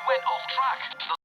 went off track.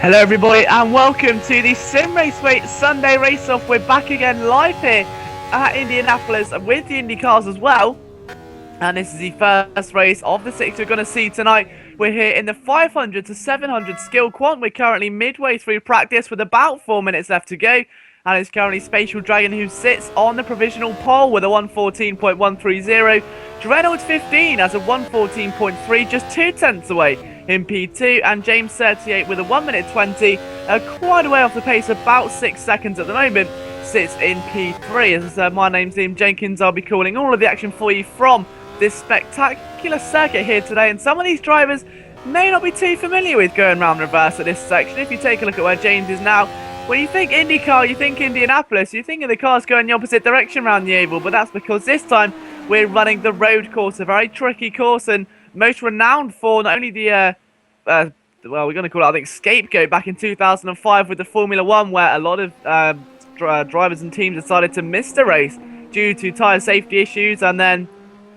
Hello everybody and welcome to the Simraceway Sunday Race-Off. We're back again live here at Indianapolis with the IndyCars as well. And this is the first race of the 6 we're going to see tonight. We're here in the 500 to 700 skill quant. We're currently midway through practice with about 4 minutes left to go. And it's currently Spatial Dragon who sits on the provisional pole with a 1:14.130. Reynolds 15 has a 1:14.3, just 2 tenths away in P2, and James 38 with a 1:20, quite a way off the pace, about 6 seconds at the moment, sits in P3. As I said, my name's Liam Jenkins. I'll be calling all of the action for you from this spectacular circuit here today, and some of these drivers may not be too familiar with going round reverse at this section. If you take a look at where James is now, when you think IndyCar, you think Indianapolis, you think of the cars going the opposite direction around the oval, but that's because this time we're running the road course, a very tricky course and most renowned for not only the, well, we're going to call it, I think, scapegoat back in 2005 with the Formula One, where a lot of drivers and teams decided to miss the race due to tyre safety issues. And then,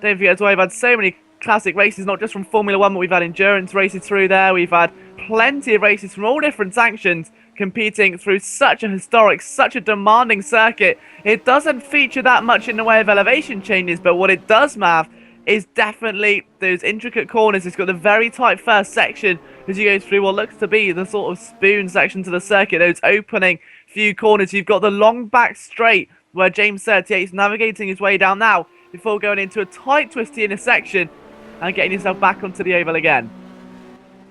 don't forget as well, we've had so many classic races, not just from Formula One, but we've had endurance races through there. We've had plenty of races from all different sanctions competing through such a historic, such a demanding circuit. It doesn't feature that much in the way of elevation changes, but what it does, Mav, is definitely those intricate corners. It's got the very tight first section as you go through what looks to be the sort of spoon section to the circuit, those opening few corners. You've got the long back straight where James 38 is navigating his way down now before going into a tight twisty intersection and getting yourself back onto the oval again.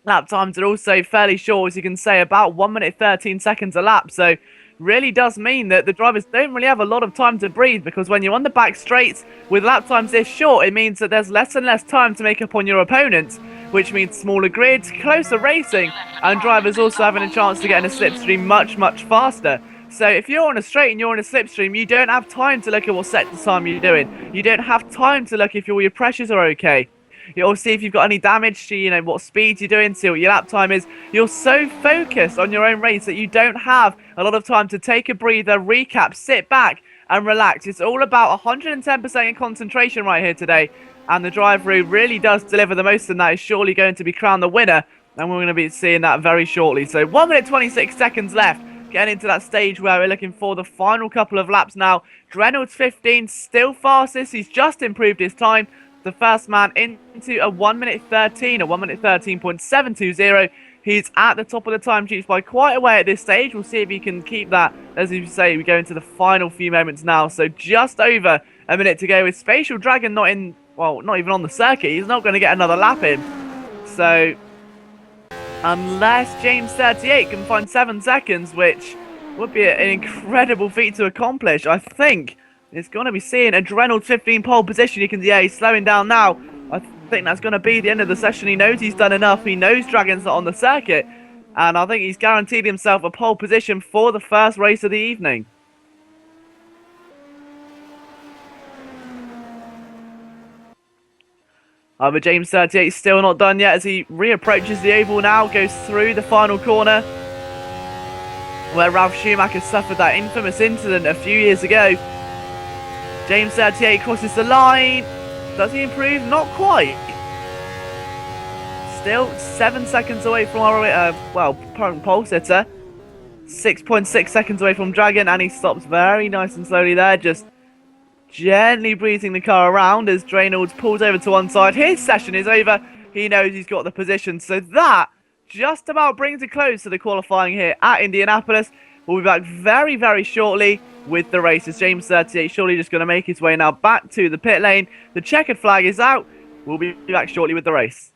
Lap times are also fairly short, as you can say, about 1:13 a lap, so really does mean that the drivers don't really have a lot of time to breathe, because when you're on the back straights with lap times this short, it means that there's less and less time to make up on your opponents, which means smaller grids, closer racing, and drivers also having a chance to get in a slipstream much faster. So if you're on a straight and you're in a slipstream, you don't have time to look at what set time you're doing. You don't have time to look if all your pressures are okay. You'll see if you've got any damage to, what speed you're doing, see what your lap time is. You're so focused on your own race that you don't have a lot of time to take a breather, recap, sit back and relax. It's all about 110% concentration right here today. And the driver who really does deliver the most in that is surely going to be crowned the winner. And we're going to be seeing that very shortly. So 1:26 left. Getting into that stage where we're looking for the final couple of laps now. Reynolds 15, still fastest. He's just improved his time. The first man into a 1:13, a 1:13.720. He's at the top of the time sheets by quite a way at this stage. We'll see if he can keep that. As you say, we go into the final few moments now. So just over a minute to go with Spatial Dragon not in, well, not even on the circuit. He's not going to get another lap in. So unless James 38 can find 7 seconds, which would be an incredible feat to accomplish, I think it's going to be seeing a Reynolds 15 pole position. You can see, yeah, he's slowing down now. I think that's going to be the end of the session. He knows he's done enough. He knows Dragon's not on the circuit. And I think he's guaranteed himself a pole position for the first race of the evening. But James 38 is still not done yet as he reapproaches the oval now, goes through the final corner where Ralf Schumacher suffered that infamous incident a few years ago. James 38 crosses the line. Does he improve? Not quite. Still 7 seconds away from our, current pole sitter. 6.6 seconds away from Dragon, and he stops very nice and slowly there, just gently breezing the car around as Reynolds pulls over to one side. His session is over. He knows he's got the position. So that just about brings a close to the qualifying here at Indianapolis. We'll be back very, very shortly with the race. As James 38 surely just going to make his way now back to the pit lane. The checkered flag is out. We'll be back shortly with the race.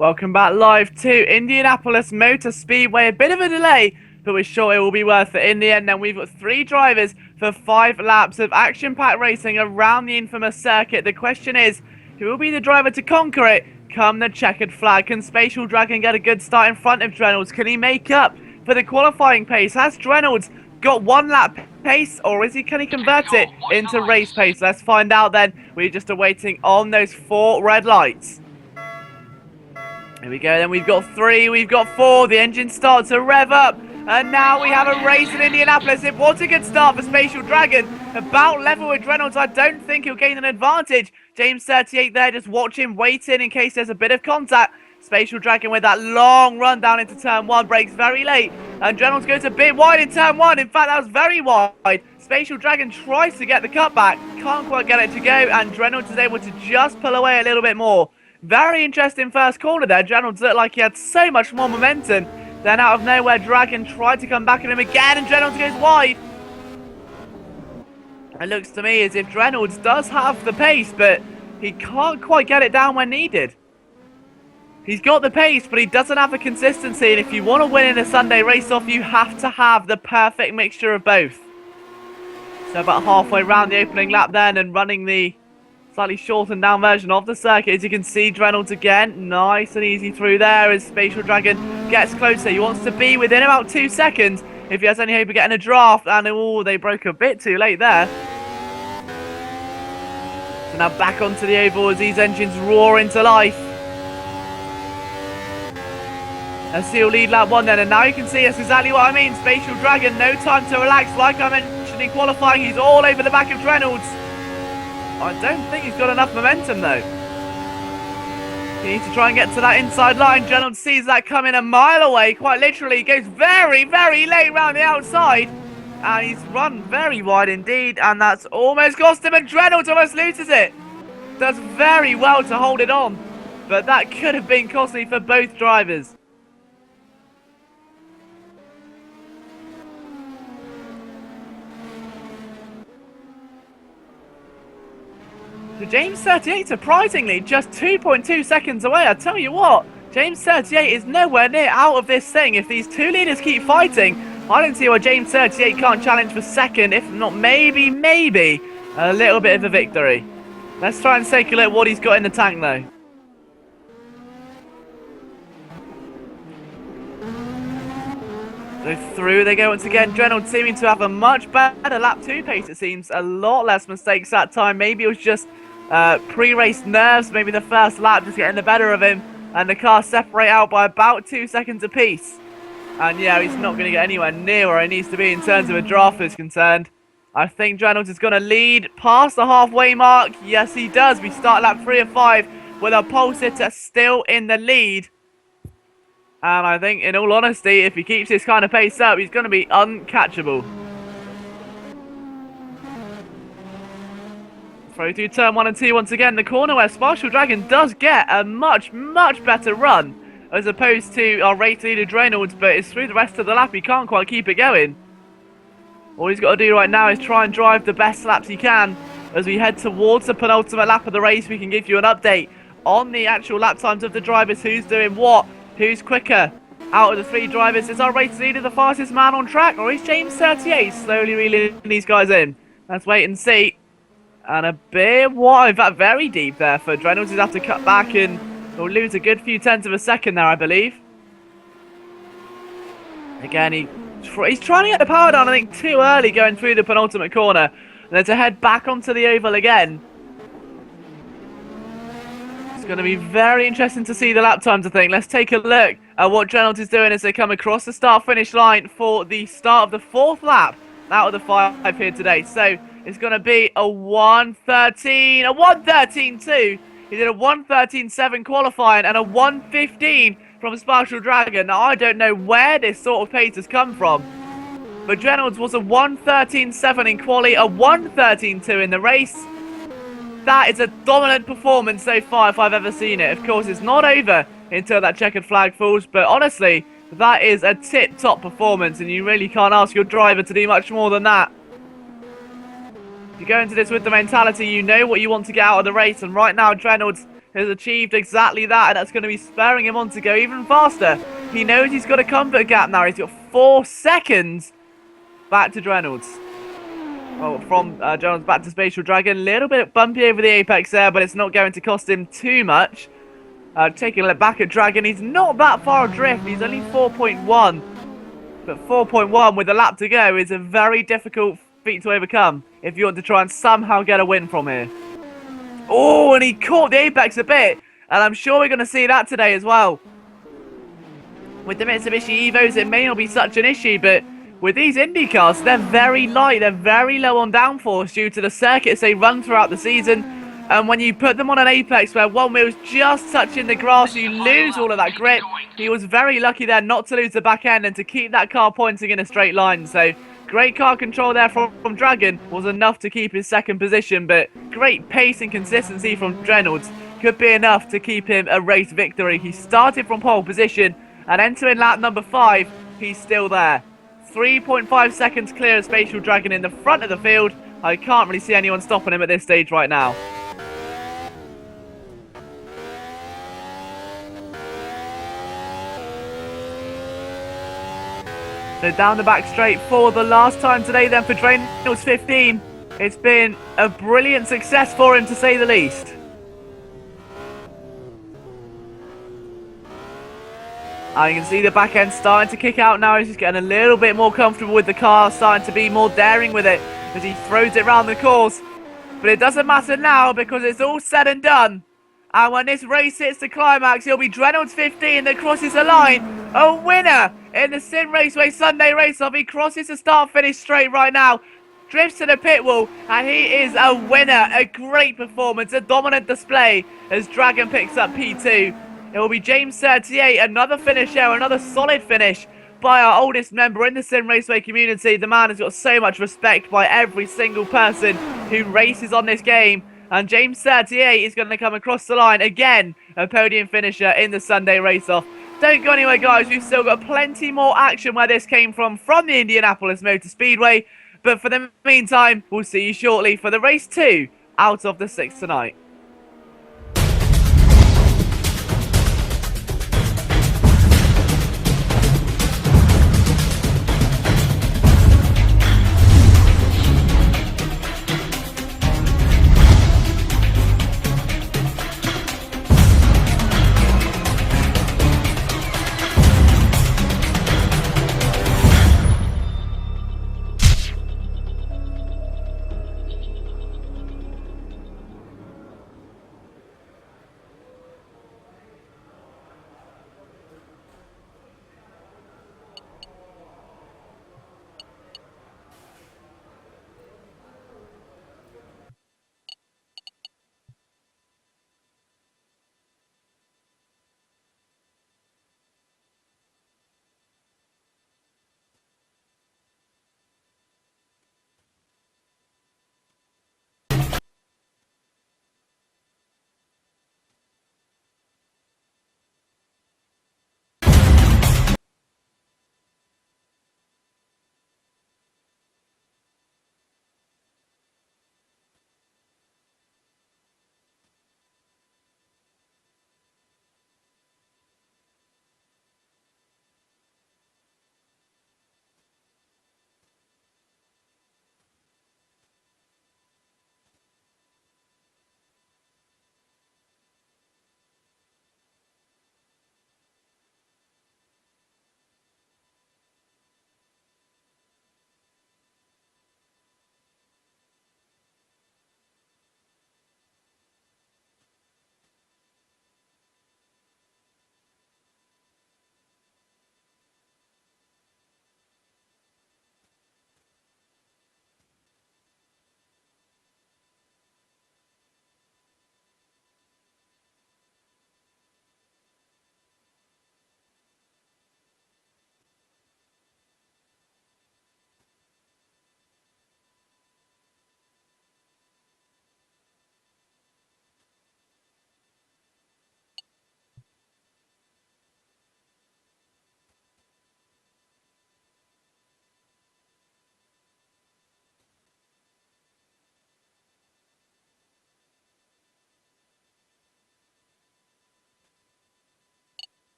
Welcome back live to Indianapolis Motor Speedway. A bit of a delay, but we're sure it will be worth it in the end. And we've got 3 drivers for 5 laps of action-packed racing around the infamous circuit. The question is, who will be the driver to conquer it come the checkered flag? Can Spatial Dragon get a good start in front of Reynolds? Can he make up for the qualifying pace? Has Reynolds got 1 lap pace, or can he convert it into race pace? Let's find out then. We're just awaiting on those 4 red lights. Here we go, then we've got 3, we've got 4, the engine starts to rev up, and now we have a race in Indianapolis. It was a good start for Spatial Dragon, about level with Reynolds. I don't think he'll gain an advantage. James 38 there, just watching, waiting in case there's a bit of contact. Spatial Dragon with that long run down into turn 1, breaks very late, and Reynolds goes a bit wide in turn 1, in fact that was very wide. Spatial Dragon tries to get the cutback, can't quite get it to go, and Reynolds is able to just pull away a little bit more. Very interesting first corner there. Reynolds looked like he had so much more momentum. Then out of nowhere, Dragon tried to come back at him again, and Reynolds goes wide. It looks to me as if Reynolds does have the pace, but he can't quite get it down when needed. He's got the pace, but he doesn't have the consistency, and if you want to win in a Sunday race-off, you have to have the perfect mixture of both. So about halfway round the opening lap then, and running the slightly shortened down version of the circuit. As you can see, Reynolds again, nice and easy through there as Spatial Dragon gets closer. He wants to be within about 2 seconds if he has any hope of getting a draft, and oh, they broke a bit too late there. So now back onto the oval as these engines roar into life. Let's see, he'll lead lap 1 then, and now you can see that's exactly what I mean. Spatial Dragon, no time to relax. Like I mentioned in qualifying, he's all over the back of Reynolds. I don't think he's got enough momentum though. He needs to try and get to that inside line. Reynolds sees that coming a mile away, quite literally. He goes very, very late round the outside. And he's run very wide indeed, and that's almost cost him, and Reynolds almost loses it. Does very well to hold it on, but that could have been costly for both drivers. So James 38, surprisingly, just 2.2 seconds away. I tell you what, James 38 is nowhere near out of this thing. If these 2 leaders keep fighting, I don't see why James 38 can't challenge for second, if not maybe a little bit of a victory. Let's try and take a look at what he's got in the tank though. So through they go once again. Reynolds seeming to have a much better lap 2 pace, it seems. A lot less mistakes that time. Maybe it was just pre-race nerves, maybe the first lap just getting the better of him, and the cars separate out by about 2 seconds apiece. And yeah, he's not going to get anywhere near where he needs to be in terms of a draft is concerned. I think Reynolds is going to lead past the halfway mark. Yes, he does. We start lap 3 of 5 with a pole sitter still in the lead. And I think, in all honesty, if he keeps this kind of pace up, he's going to be uncatchable. Through turn 1 and 2 once again, the corner where Spatial Dragon does get a much better run as opposed to our race leader Reynolds, but it's through the rest of the lap he can't quite keep it going. All he's got to do right now is try and drive the best laps he can. As we head towards the penultimate lap of the race, we can give you an update on the actual lap times of the drivers, who's doing what, who's quicker. Out of the 3 drivers, is our race leader the fastest man on track, or is James 38 slowly reeling these guys in? Let's wait and see. And a bit wide, in fact very deep there for Reynolds. He'll have to cut back and he'll lose a good few tenths of a second there, I believe. Again, he's trying to get the power down, I think, too early going through the penultimate corner. And then to head back onto the oval again. It's going to be very interesting to see the lap times, I think. Let's take a look at what Reynolds is doing as they come across the start-finish line for the start of the 4th lap out of the 5 here today. So it's going to be a 1:13.2. He did a 1:13.7 qualifying and a 1:15 from Spatial Dragon. Now, I don't know where this sort of pace has come from, but Reynolds was a 1:13.7 in quali, a 1:13.2 in the race. That is a dominant performance so far if I've ever seen it. Of course, it's not over until that checkered flag falls, but honestly, that is a tip-top performance, and you really can't ask your driver to do much more than that. You go into this with the mentality, you know what you want to get out of the race, and right now Reynolds has achieved exactly that, and that's going to be spurring him on to go even faster. He knows he's got a comfort gap now. He's got 4 seconds back to Reynolds. Well, from Jones back to Spatial Dragon. A little bit bumpy over the apex there, but it's not going to cost him too much. Taking a look back at Dragon, he's not that far adrift. He's only 4.1. But 4.1 with a lap to go is a very difficult feat to overcome if you want to try and somehow get a win from here. Oh, and he caught the apex a bit. And I'm sure we're going to see that today as well. With the Mitsubishi Evos, it may not be such an issue, but with these Indy cars, they're very light. They're very low on downforce due to the circuits they run throughout the season. And when you put them on an apex where one wheel's just touching the grass, you lose all of that grip. He was very lucky there not to lose the back end and to keep that car pointing in a straight line. So great car control there from Dragon was enough to keep his second position, but great pace and consistency from Reynolds could be enough to keep him a race victory. He started from pole position and entering lap number 5, he's still there. 3.5 seconds clear of Spatial Dragon in the front of the field. I can't really see anyone stopping him at this stage right now. So down the back straight for the last time today then for Reynolds 15. It's been a brilliant success for him to say the least. You can see the back end starting to kick out now. He's just getting a little bit more comfortable with the car, starting to be more daring with it as he throws it around the course. But it doesn't matter now because it's all said and done. And when this race hits the climax, it'll be Reynolds 15 that crosses the line. A winner in the Simraceway Sunday Race-Off. He crosses the start-finish straight right now. Drifts to the pit wall, and he is a winner. A great performance, a dominant display as Dragon picks up P2. It will be James 38, another finish here, another solid finish by our oldest member in the Sim Raceway community. The man has got so much respect by every single person who races on this game. And James 38 is going to come across the line again, a podium finisher in the Sunday Race-Off. Don't go anywhere, guys. We've still got plenty more action where this came from the Indianapolis Motor Speedway. But for the meantime, we'll see you shortly for the race 2 out of the 6 tonight.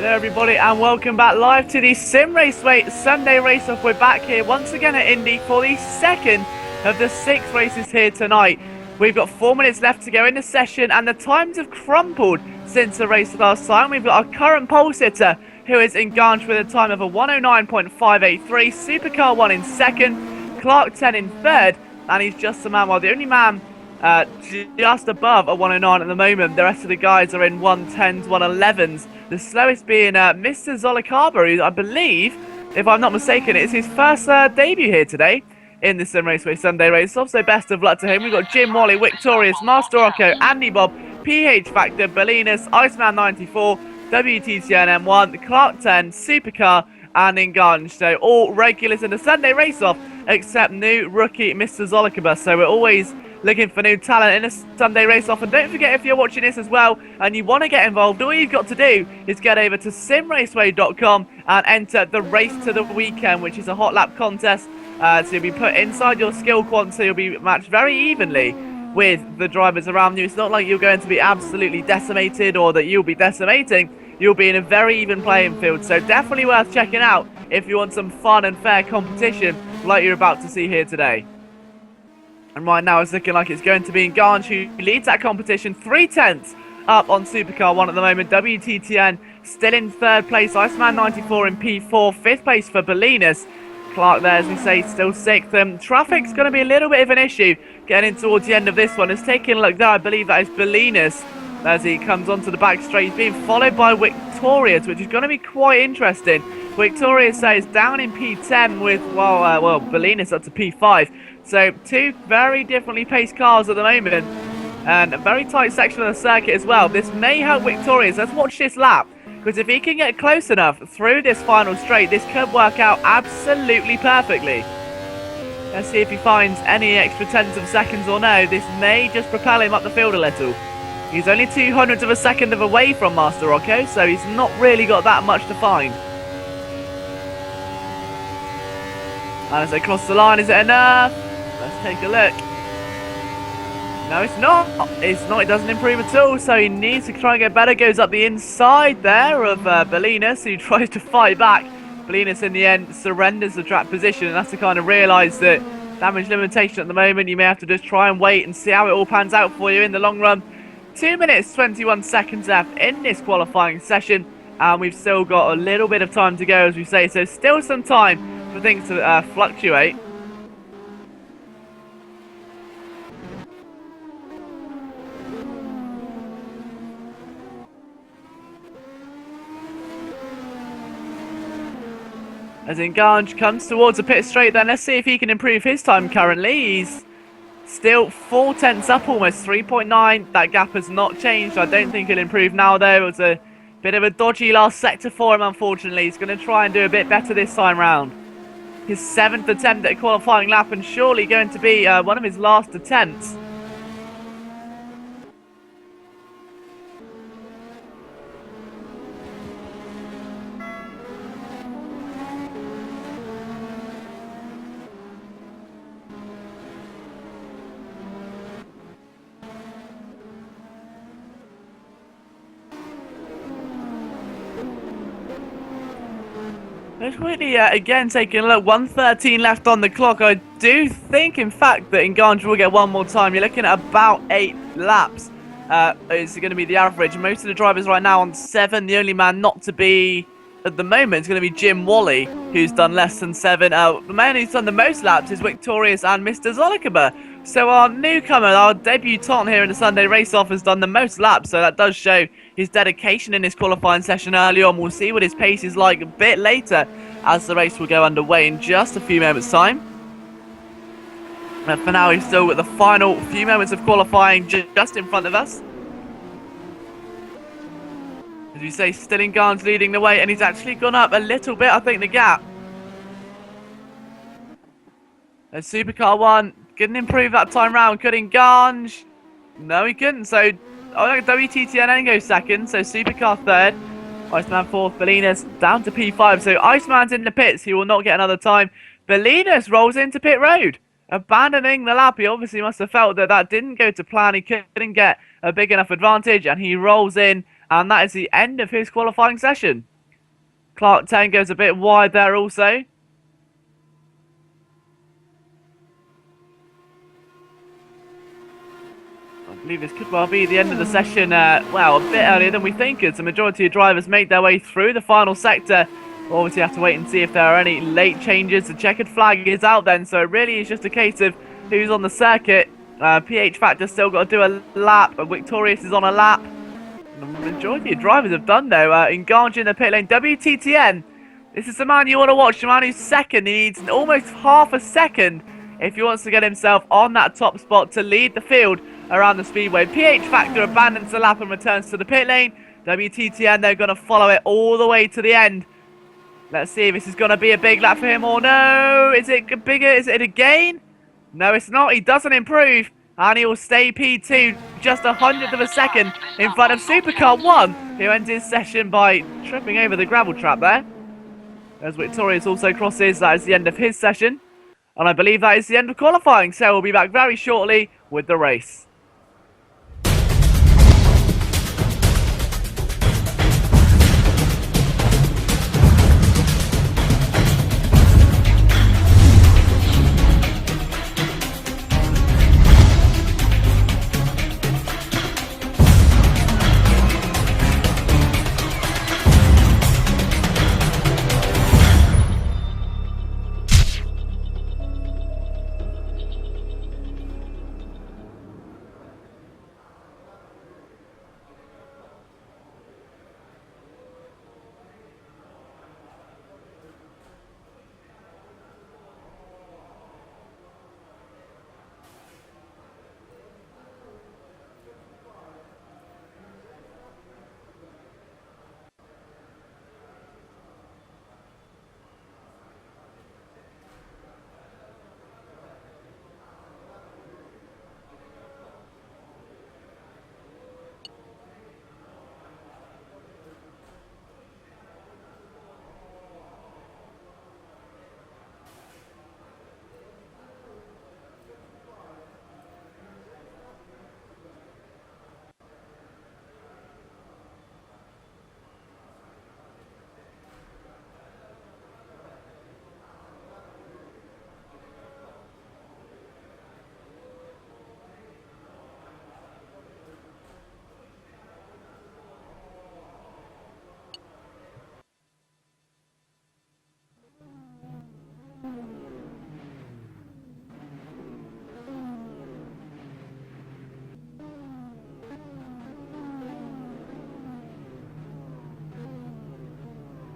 Hello everybody and welcome back live to the Simraceway Sunday Race-Off. We're back here once again at Indy for the second of the 6 races here tonight. We've got 4 minutes left to go in the session and the times have crumpled since the race last time. We've got our current pole sitter who is engaged with a time of a 109.583, Supercar 1 in second, Clark 10 in third, and he's just a man, well the only man just above a 109 at the moment. The rest of the guys are in 110s, 111s. The slowest being Mr. Zolikaba, who I believe, if I'm not mistaken, it's his first debut here today in the Simraceway Sunday Race-Off. So best of luck to him. We've got Jim Wally, Victorious, Master Rocco, Andy Bob, PH Factor, Belinas, Iceman 94, WTCN M1, Clark 10, Supercar, and Engange. So all regulars in the Sunday Race-Off, except new rookie Mr. Zolikaba. So we're always looking for new talent in a Sunday Race-Off. And don't forget, if you're watching this as well and you want to get involved, all you've got to do is get over to simraceway.com and enter the Race to the Weekend, which is a hot lap contest. So you'll be put inside your skill quant, so you'll be matched very evenly with the drivers around you. It's not like you're going to be absolutely decimated or that you'll be decimating. You'll be in a very even playing field. So definitely worth checking out if you want some fun and fair competition like you're about to see here today. And right now it's looking like it's going to be Engange who leads that competition, 3/10 up on Supercar 1 at the moment. WTTN still in third place, Iceman 94 in P4, 5th place for Belinas. Clark there, as we say, still 6th. Traffic's going to be a little bit of an issue getting in towards the end of this one. It's taking a look there, I believe that is Belinas as he comes onto the back straight. He's being followed by Victorious, which is going to be quite interesting. Victorious says down in P10 with, well, Belinas up to P5. So 2 very differently paced cars at the moment, and a very tight section of the circuit as well. This may help Victorious. Let's watch this lap, because if he can get close enough through this final straight, this could work out absolutely perfectly. Let's see if he finds any extra tenths of seconds or no. This may just propel him up the field a little. He's only 200ths of a second away from Master Rocco, so he's not really got that much to find. And as they cross the line, is it enough? Let's take a look. No, it's not. It's not. It doesn't improve at all. So he needs to try and get better. Goes up the inside there of Belinas, who tries to fight back. Belinas, in the end, surrenders the track position, and that's to kind of realise that damage limitation at the moment. You may have to just try and wait and see how it all pans out for you in the long run. 2 minutes, 21 seconds left in this qualifying session, and we've still got a little bit of time to go, as we say. So still some time for things to fluctuate. As Engange comes towards the pit straight, then let's see if he can improve his time currently. He's still 4/10 up, almost 3.9. That gap has not changed. I don't think he'll improve now, though. It was a bit of a dodgy last sector for him, unfortunately. He's going to try and do a bit better this time round. His 7th attempt at a qualifying lap, and surely going to be one of his last attempts. Let's quickly, again, taking a look. 1:13 left on the clock. I do think, in fact, that Engange will get one more time. You're looking at about 8 laps. It's going to be the average. Most of the drivers right now on 7. The only man not to be, at the moment, is going to be Jim Wally, who's done less than 7. The man who's done the most laps is Victorious and Mr. Zolikaba. So our newcomer, our debutant here in the Sunday Race-Off, has done the most laps. So that does show his dedication in his qualifying session early on. We'll see what his pace is like a bit later as the race will go underway in just a few moments' time. And for now, he's still got the final few moments of qualifying just in front of us. As we say, still Engange leading the way, and he's actually gone up a little bit, I think, the gap. And Supercar 1 couldn't improve that time round. Could Engange? No, he couldn't. So WTTN goes second, so Supercar 3rd. Iceman 4th, Belinas down to P5. So Iceman's in the pits. He will not get another time. Belinas rolls into pit road, abandoning the lap. He obviously must have felt that that didn't go to plan. He couldn't get a big enough advantage, and he rolls in, and that is the end of his qualifying session. Clark 10 goes a bit wide there also. I believe this could well be the end of the session, well, a bit earlier than we think, as the majority of drivers make their way through the final sector. We'll obviously have to wait and see if there are any late changes. The checkered flag is out then, so it really is just a case of who's on the circuit. PH Factor still got to do a lap, and Victorious is on a lap. The majority of drivers have done though. Engange in the pit lane. WTTN, this is the man you want to watch, the man who's second. He needs almost half a second if he wants to get himself on that top spot to lead the field around the speedway. PH Factor abandons the lap and returns to the pit lane. WTTN, they're going to follow it all the way to the end. Let's see if this is going to be a big lap for him or no. Is it bigger? Is it a gain? No, it's not. He doesn't improve. And he will stay P2, just a hundredth of a second in front of Supercar 1, who ends his session by tripping over the gravel trap there. As Victorious also crosses, that is the end of his session. And I believe that is the end of qualifying, so we'll be back very shortly with the race.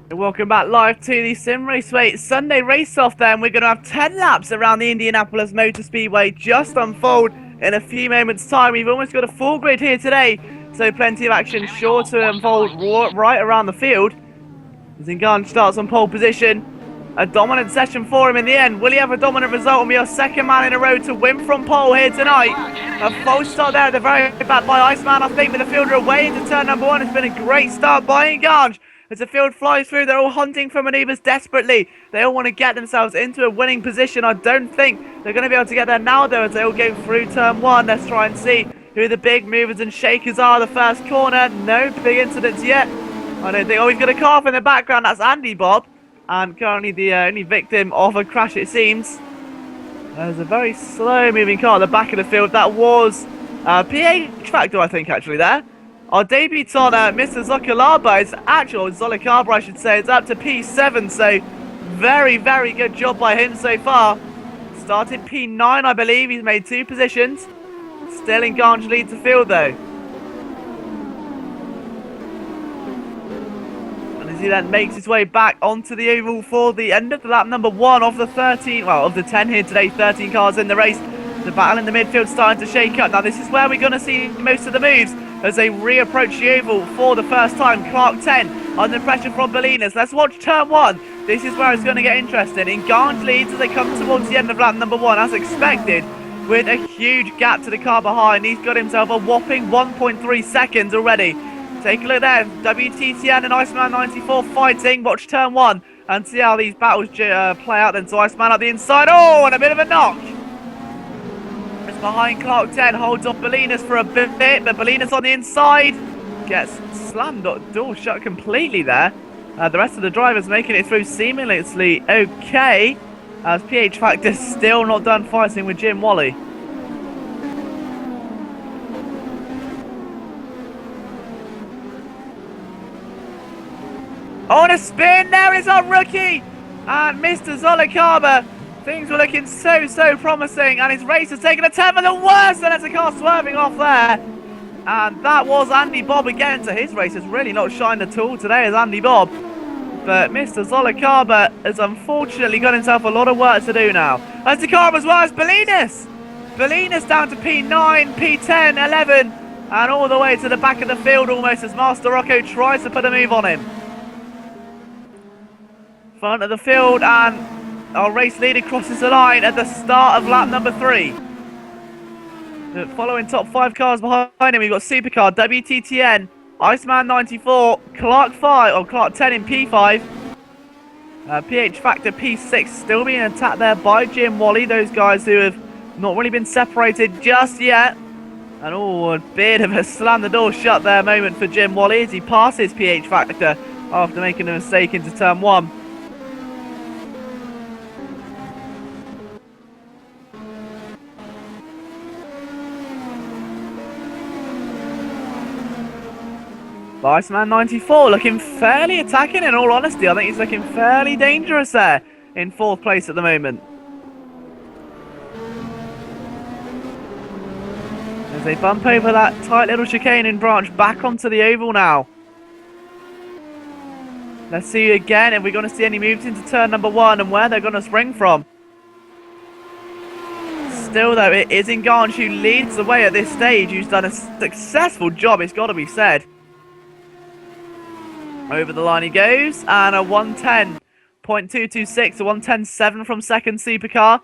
Welcome back live to the Simraceway Sunday Race-Off then. We're going to have 10 laps around the Indianapolis Motor Speedway just unfold in a few moments time. We've almost got a full grid here today, so plenty of action sure to unfold right around the field. Zingan starts on pole position. A dominant session for him in the end. Will he have a dominant result and be our second man in a row to win from pole here tonight? A false start there at the very back by Iceman, I think, with the fielder away into turn number 1. It's been a great start by Engange. As the field flies through, they're all hunting for manoeuvres desperately. They all want to get themselves into a winning position. I don't think they're going to be able to get there now, though, as they all go through turn 1. Let's try and see who the big movers and shakers are. The first corner, no big incidents yet. I don't think. Oh, we've got a car in the background. That's Andy Bob. And currently the only victim of a crash, it seems. There's a very slow-moving car at the back of the field. That was PH Factor, I think, actually, there. Our debutant, Mr. Zokalaba, is actual Zolikaba, I should say, is up to P7, so very, very good job by him so far. Started P9, I believe. He's made 2 positions. Still Engange leads the field, though. And as he then makes his way back onto the oval for the end of the lap number 1 of the 13, well, of the 10 here today, 13 cars in the race. The battle in the midfield starting to shake up. Now, this is where we're going to see most of the moves as they reapproach the oval for the first time. Clark 10 under pressure from Bolinas. Let's watch turn 1. This is where it's going to get interesting. Engange leads as they come towards the end of lap number 1, as expected, with a huge gap to the car behind. He's got himself a whopping 1.3 seconds already. Take a look there. WTTN and Iceman 94 fighting. Watch turn 1 and see how these battles play out then. So Iceman up the inside. Oh, and a bit of a knock. Behind Clark 10, holds off Bolinas for a bit, but Bolinas on the inside gets slammed, door shut completely there. The rest of the drivers making it through seamlessly okay, as PH Factor's still not done fighting with Jim Wally. On a spin, there is our rookie! And Mr. Zolakaba, things were looking so promising, and his race has taken a turn for the worse, and there's a car swerving off there. And that was Andy Bob again, so his race has really not shined at all today as Andy Bob. But Mr. Zolakaba has unfortunately got himself a lot of work to do now. As the car as well as Belinas. Belinas down to P9, P10, 11, and all the way to the back of the field almost as Master Rocco tries to put a move on him. Front of the field, and our race leader crosses the line at the start of lap number 3. Following top 5 cars behind him, we've got Supercar, WTTN, Iceman 94, Clark 10 in P5, PH Factor P6 still being attacked there by Jim Wally, those guys who have not really been separated just yet. And a bit of a slam the door shut there moment for Jim Wally as he passes PH Factor after making a mistake into turn 1. Iceman 94 looking fairly attacking in all honesty. I think he's looking fairly dangerous there in 4th place at the moment. As they bump over that tight little chicane and branch back onto the oval now. Let's see again if we're going to see any moves into turn number 1 and where they're going to spring from. Still though, it is Nganj who leads the way at this stage, who's done a successful job, it's got to be said. Over the line he goes, and a 110.226, a 110.7 from second Supercar.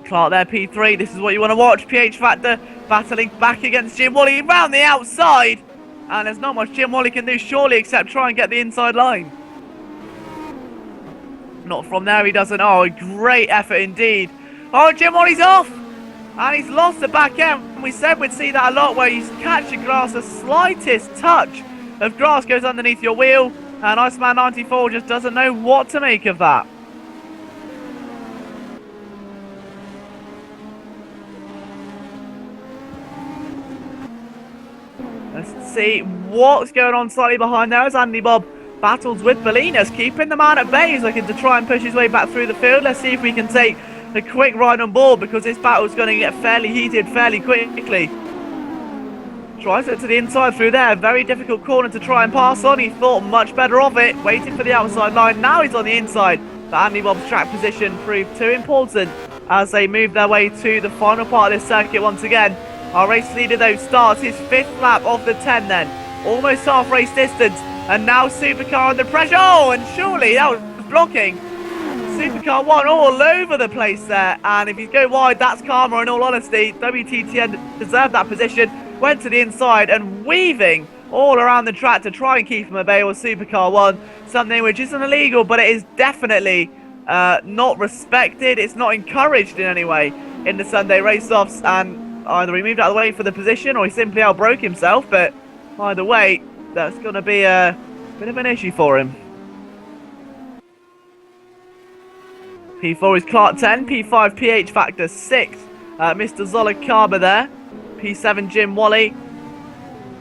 Clark there, P3, this is what you want to watch. PH Factor battling back against Jim Wally round the outside. And there's not much Jim Wally can do surely except try and get the inside line. Not from there, he doesn't. Oh, a great effort indeed. Oh, Jim Wally's off! And he's lost the back end. We said we'd see that a lot where you catch the grass, the slightest touch of grass goes underneath your wheel, and Iceman 94 just doesn't know what to make of that. Let's see what's going on slightly behind there as Andy Bob battles with Belinas, keeping the man at bay. He's looking to try and push his way back through the field. Let's see if we can take a quick ride on board, because this battle is going to get fairly heated fairly quickly. Tries it to the inside through there. Very difficult corner to try and pass on. He thought much better of it. Waiting for the outside line. Now he's on the inside. But Andy Bob's track position proved too important as they move their way to the final part of this circuit once again. Our race leader though starts his 5th lap of the 10 then. Almost half race distance. And now Supercar under pressure. Oh, and surely that was blocking. Supercar 1 all over the place there. And if you go wide, that's karma in all honesty. WTTN deserved that position. Went to the inside and weaving all around the track to try and keep him at bay with Supercar 1. Something which isn't illegal, but it is definitely not respected. It's not encouraged in any way in the Sunday race-offs. And either he moved out of the way for the position or he simply outbroke himself. But either way, that's going to be a bit of an issue for him. P4 is Clark 10, P5 PH Factor 6. Mr. Zolakaba there. P7 Jim Wally,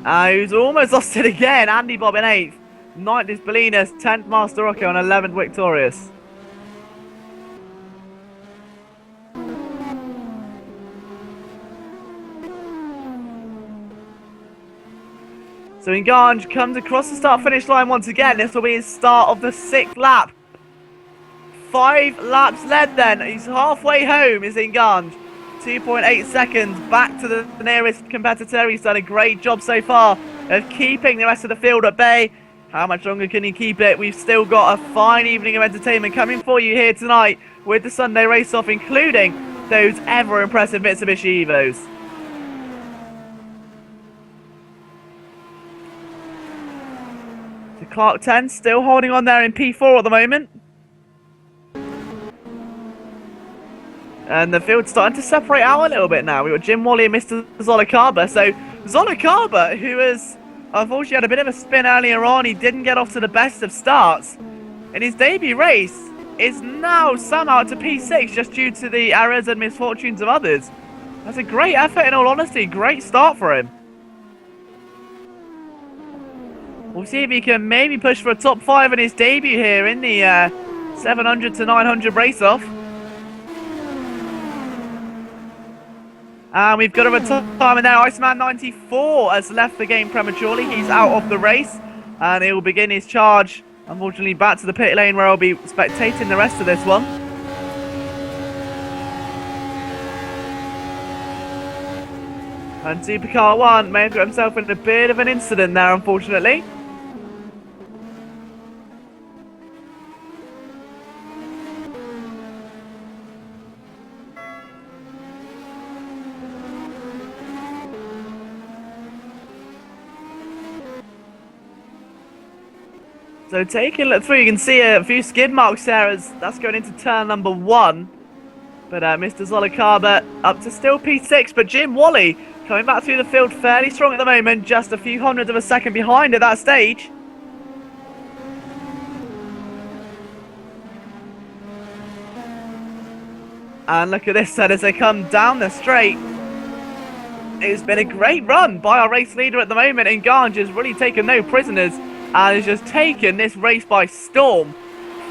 who's almost lost it again. Andy Bob in 8th, 9th is Belinas, 10th Master Rocco, and 11th Victorious. So Nganj comes across the start-finish line once again. This will be his start of the 6th lap. 5 laps led then. He's halfway home, is Nganj. 2.8 seconds back to the nearest competitor. He's done a great job so far of keeping the rest of the field at bay. How much longer can he keep it? We've still got a fine evening of entertainment coming for you here tonight with the Sunday race-off, including those ever-impressive Mitsubishi Evos. So Clark 10 still holding on there in P4 at the moment. And the field's starting to separate out a little bit now. We've got Jim Wally and Mr. Zolakaba. So Zolakaba, who has unfortunately had a bit of a spin earlier on. He didn't get off to the best of starts. In his debut race, is now somehow to P6 just due to the errors and misfortunes of others. That's a great effort in all honesty. Great start for him. We'll see if he can maybe push for a top 5 in his debut here in the 700 to 900 race-off. And we've got a retirement there. Iceman 94 has left the game prematurely. He's out of the race. And he will begin his charge, unfortunately, back to the pit lane where I'll be spectating the rest of this one. And Supercar 1 may have got himself in a bit of an incident there, unfortunately. So taking a look through, you can see a few skid marks there as that's going into turn number 1. But Mr. Zolakaba up to still P6, but Jim Wally coming back through the field fairly strong at the moment, just a few hundredths of a second behind at that stage. And look at this then as they come down the straight. It's been a great run by our race leader at the moment, and Ganj has really taken no prisoners and has just taken this race by storm.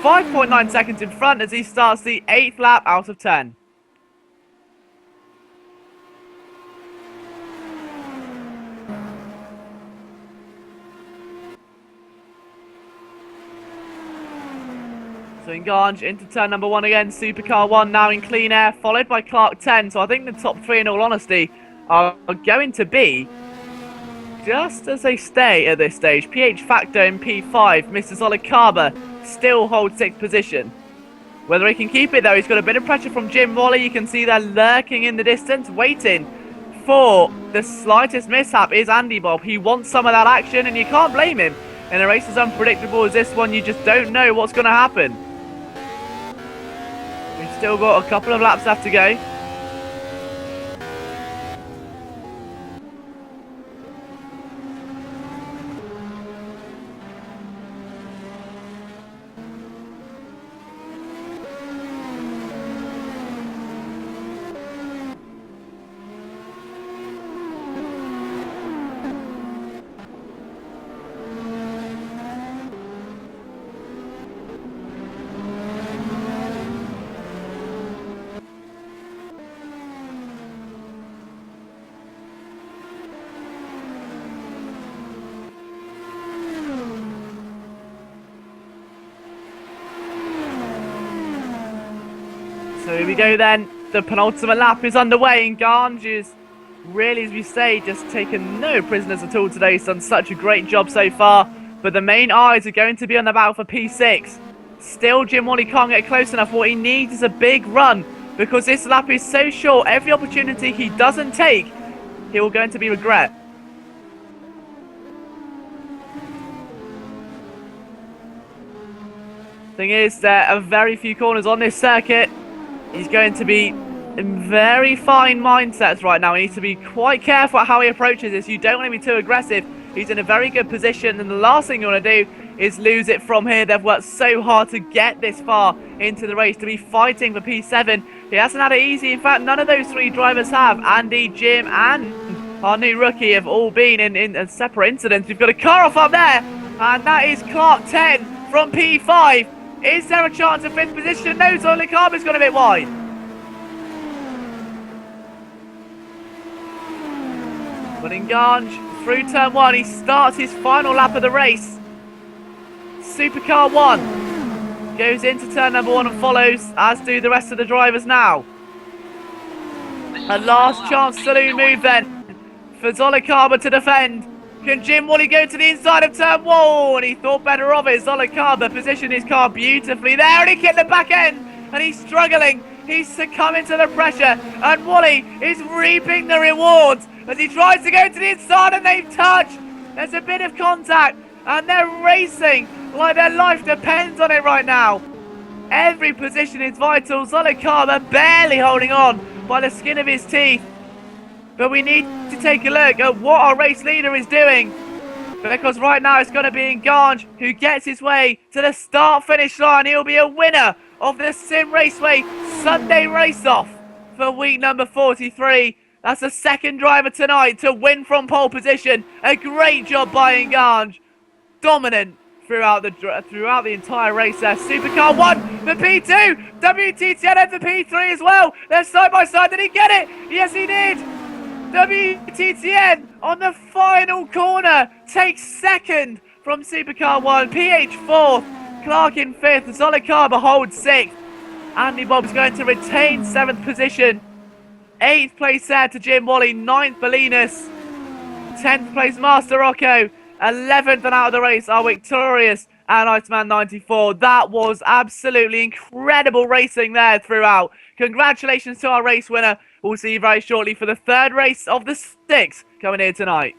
5.9 seconds in front as he starts the 8th lap out of 10. So Ganj into turn number 1 again. Supercar 1 now in clean air, followed by Clark 10. So I think the top 3, in all honesty, are going to be just as they stay at this stage. PH Factor in P5. Mr. Zolakaba still holds 6th position. Whether he can keep it though, he's got a bit of pressure from Jim Wally. You can see they're lurking in the distance, waiting for the slightest mishap. Is Andy Bob. He wants some of that action, and you can't blame him. In a race as unpredictable as this one, you just don't know what's going to happen. We've still got a couple of laps left to go. So here we go then. The penultimate lap is underway, and Ganj is really, as we say, just taken no prisoners at all today. He's done such a great job so far. But the main eyes are going to be on the battle for P6. Still, Jim Wally can't get close enough. What he needs is a big run, because this lap is so short. Every opportunity he doesn't take, he will going to be regret. Thing is, there are very few corners on this circuit. He's going to be in very fine mindsets right now. He needs to be quite careful how he approaches this. You don't want to be too aggressive. He's in a very good position, and the last thing you want to do is lose it from here. They've worked so hard to get this far into the race, to be fighting for P7. He hasn't had it easy. In fact, none of those 3 drivers have. Andy, Jim, and our new rookie have all been in separate incidents. We've got a car off up there, and that is Clark 10 from P5. Is there a chance of 5th position? No, Zolakaba's gone a bit wide. But in Ganj, through turn 1, he starts his final lap of the race. Supercar 1 goes into turn number 1 and follows, as do the rest of the drivers now. A last chance saloon move then for Zolakaba to defend. Can Jim Wally go to the inside of turn 1? And he thought better of it. Zolakaba positioned his car beautifully there, and he hit the back end, and he's struggling. He's succumbing to the pressure, and Wally is reaping the rewards as he tries to go to the inside, and they've touched. There's a bit of contact, and they're racing like their life depends on it right now. Every position is vital. Zolakaba barely holding on by the skin of his teeth. But we need to take a look at what our race leader is doing. Because right now it's going to be Nganj who gets his way to the start-finish line. He'll be a winner of the Sim Raceway Sunday Race-Off for week number 43. That's the second driver tonight to win from pole position. A great job by Nganj. Dominant throughout the entire race there. Supercar 1 for P2. WTTN for P3 as well. They're side by side. Did he get it? Yes, he did. WTTN on the final corner takes second from Supercar 1. PH 4th. Clark in 5th. Solid Carver holds 6th. Andy Bob's going to retain 7th position. 8th place there to Jim Wally. 9th Bolinas. 10th place Master Rocco. 11th and out of the race are Victorious and Iceman 94. That was absolutely incredible racing there throughout. Congratulations to our race winner. We'll see you very shortly for the third race of the 6 coming here tonight.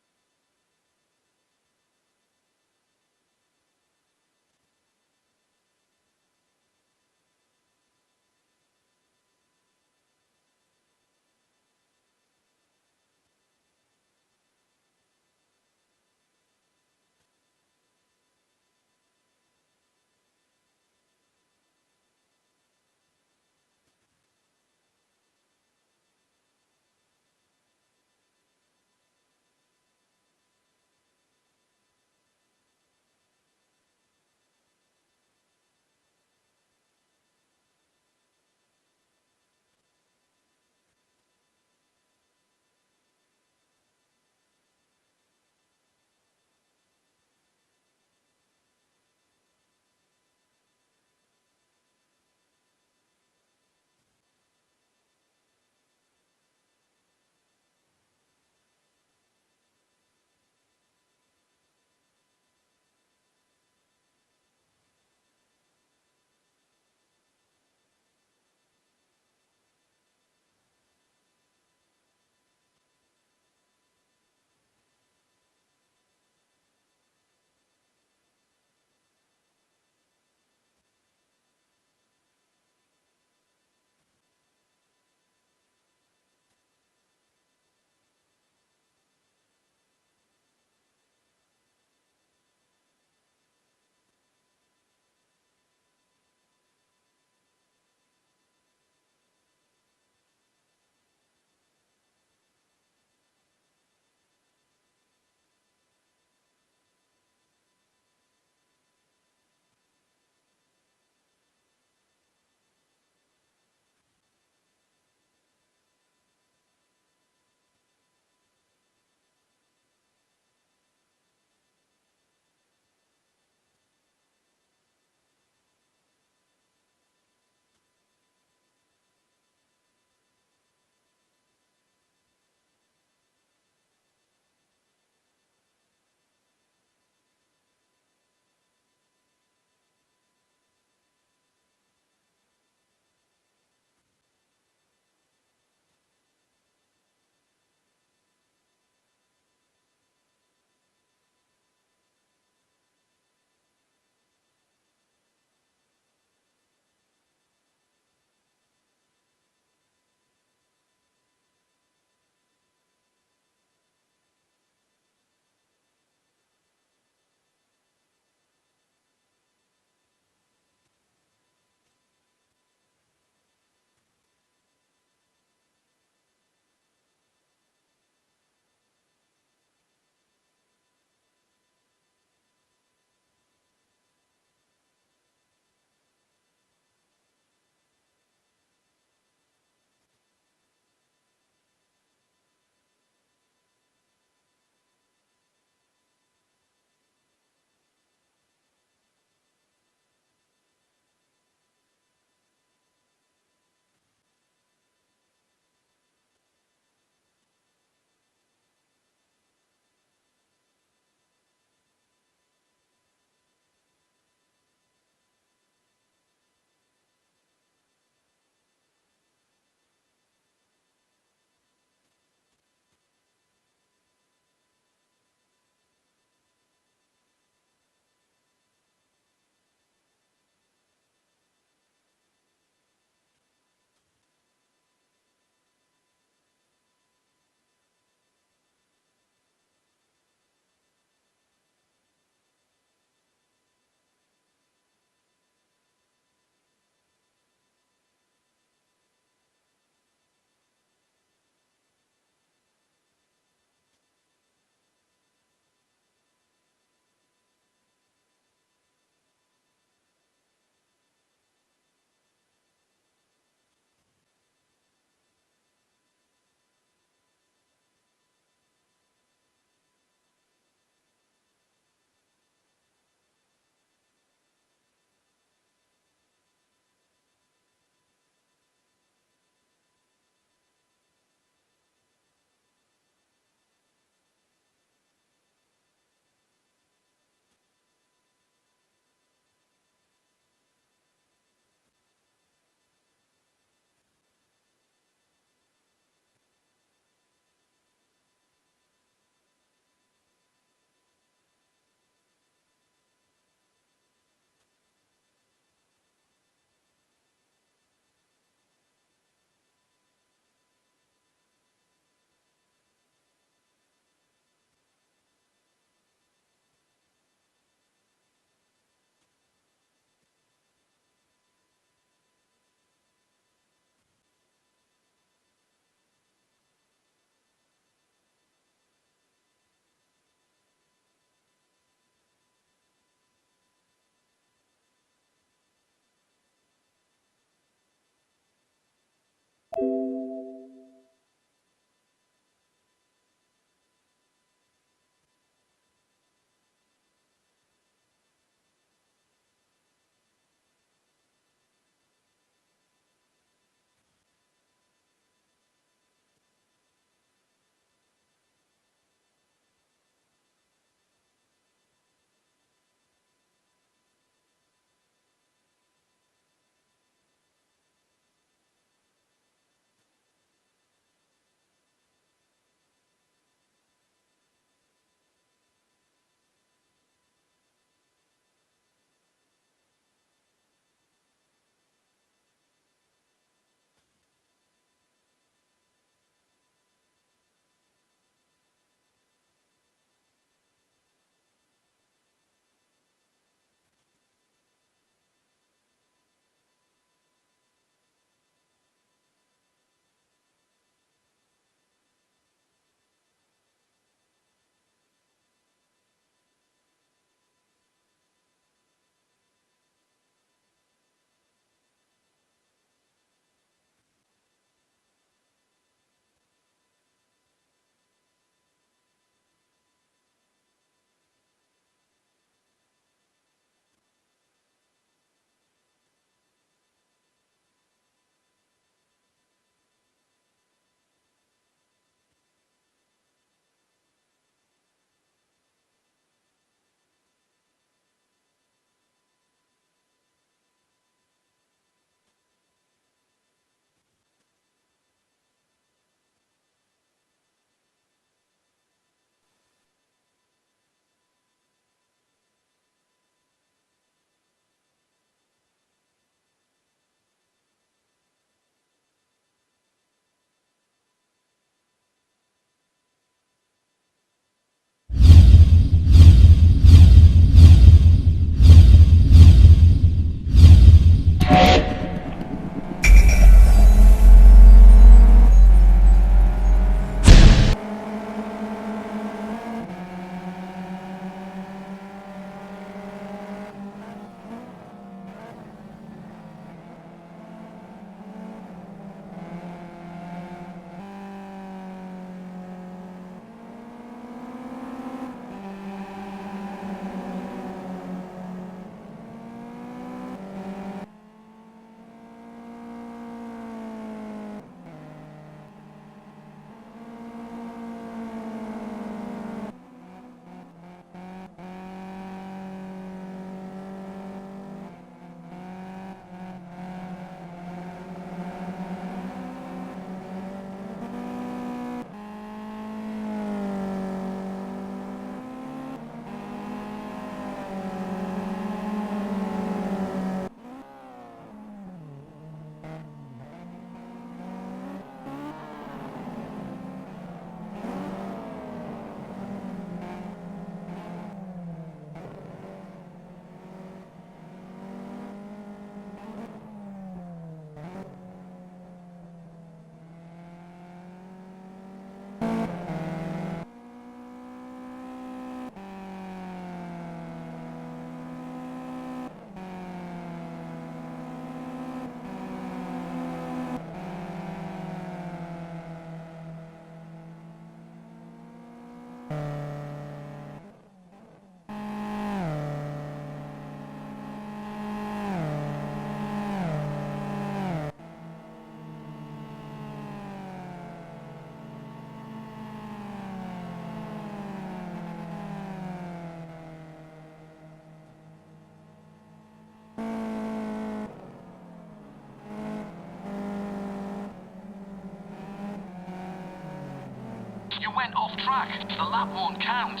went off track. The lap won't count.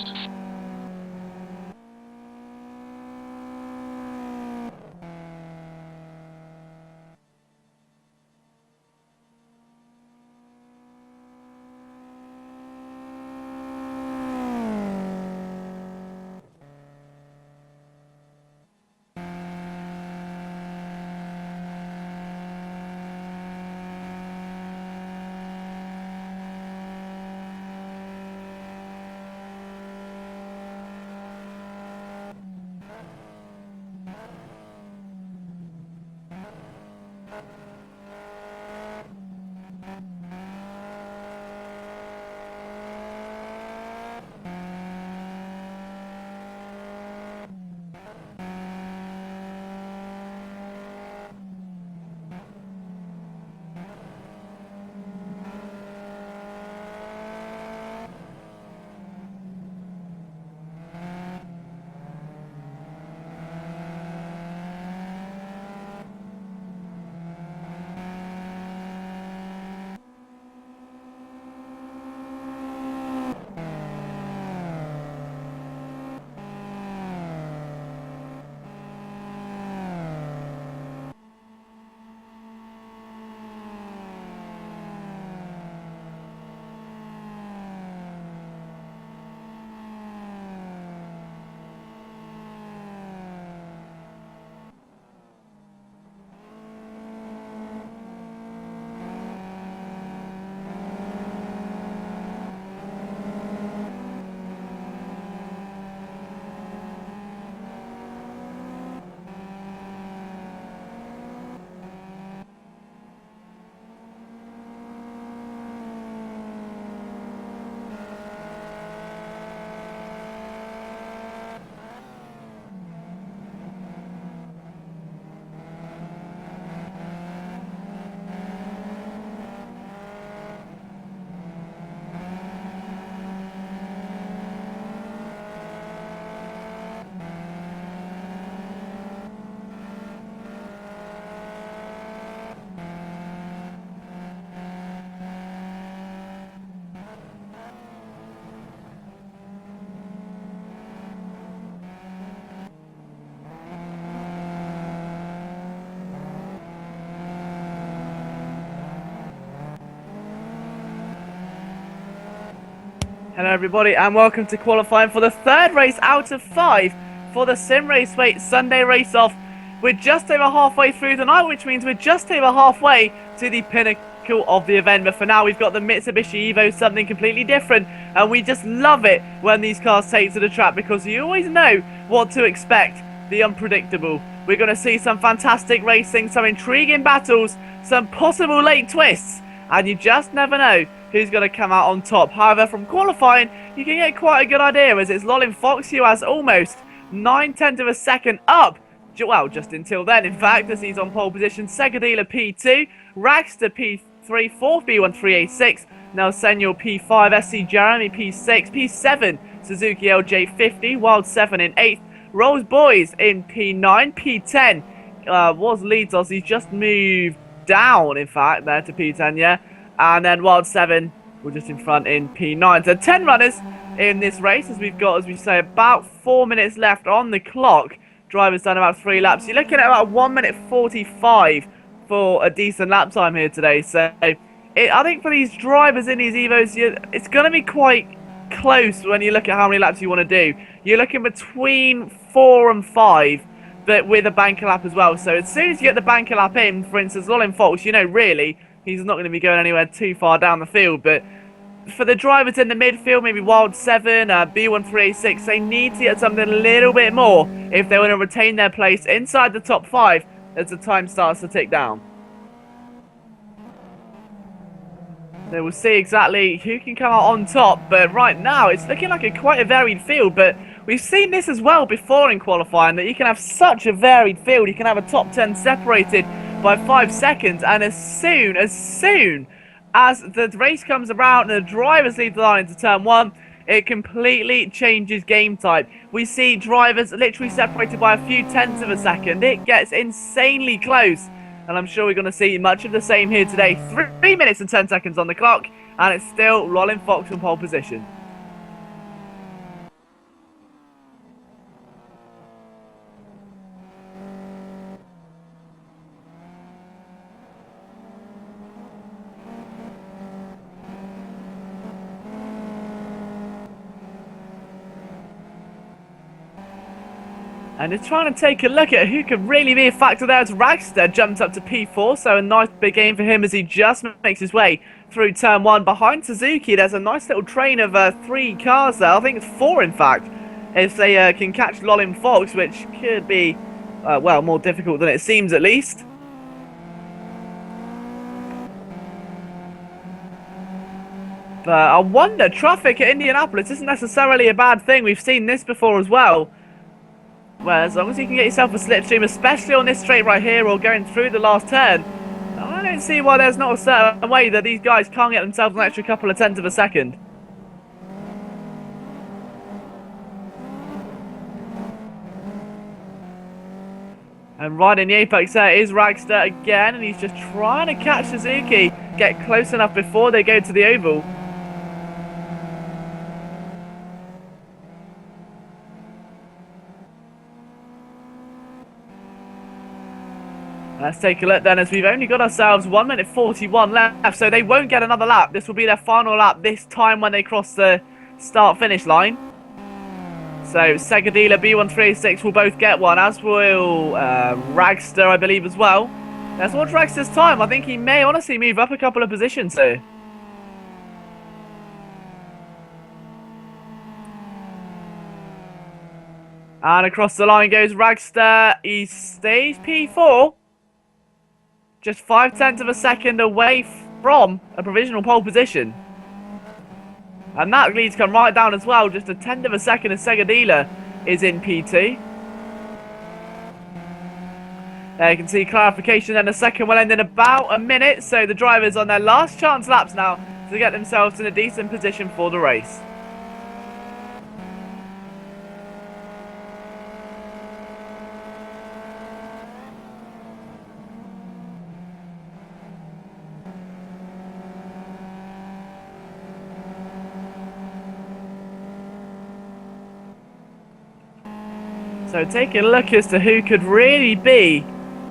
Hello everybody and welcome to qualifying for the third race out of 5 for the Simraceway Sunday Race-Off. We're just over halfway through the night, which means we're just over halfway to the pinnacle of the event. But for now we've got the Mitsubishi Evo, something completely different, and we just love it when these cars take to the track because you always know what to expect, the unpredictable. We're going to see some fantastic racing, some intriguing battles, some possible late twists, and you just never know who's going to come out on top. However, from qualifying, you can get quite a good idea as it's Liam Fox who has almost 9/10 of a second up. Well, just until then, in fact, as he's on pole position. Segadila P2, Raxter P3, 4th B1386, Nelsenor P5, SC Jeremy P6, P7, Suzuki LJ50, Wild 7 in 8th, Rolls Boys in P9, P10 was leads us. He's just moved down, in fact, there to P10, yeah. And then Wild 7, we're just in front in P9. So 10 runners in this race, as we've got, as we say, about 4 minutes left on the clock. Drivers done about 3 laps. You're looking at about 1 minute 45 for a decent lap time here today. So I think for these drivers in these Evos, it's going to be quite close when you look at how many laps you want to do. You're looking between 4 and 5, but with a banker lap as well. So as soon as you get the banker lap in, for instance, Liam Fox, you know, really, he's not going to be going anywhere too far down the field. But for the drivers in the midfield, maybe Wild 7, B1386, they need to get something a little bit more if they want to retain their place inside the top 5 as the time starts to tick down. So we'll see exactly who can come out on top, but right now it's looking like quite a varied field. But we've seen this as well before in qualifying, that you can have such a varied field. You can have a top 10 separated by 5 seconds, and as soon as the race comes around and the drivers lead the line into turn 1, it completely changes game type. We see drivers literally separated by a few tenths of a second. It gets insanely close, and I'm sure we're going to see much of the same here today. 3 minutes and 10 seconds on the clock, and it's still Rollin Fox in pole position. And it's trying to take a look at who could really be a factor there as Ragster jumps up to P4, so a nice big game for him as he just makes his way through turn 1. Behind Suzuki, there's a nice little train of 3 cars there, I think it's 4 in fact, if they can catch Lolin Fox, which could be, well, more difficult than it seems at least. But I wonder, traffic at Indianapolis isn't necessarily a bad thing, we've seen this before as well. Well, as long as you can get yourself a slipstream, especially on this straight right here or going through the last turn, I don't see why there's not a certain way that these guys can't get themselves an extra couple of tenths of a second. And right in the apex there is Ragster again, and he's just trying to catch Suzuki, get close enough before they go to the oval. Let's take a look then, as we've only got ourselves 1 minute 41 left, so they won't get another lap. This will be their final lap this time when they cross the start-finish line. So Segadila, B1386 will both get one, as will Ragster, I believe, as well. Let's watch Ragster's time. I think he may honestly move up a couple of positions here. And across the line goes Ragster. He stays P4. Just 5 tenths of a second away from a provisional pole position. And that lead's come right down as well. Just a tenth of a second as Segadila is in P2. There you can see clarification, and the second will end in about a minute. So the drivers on their last chance laps now to get themselves in a decent position for the race. So taking a look as to who could really be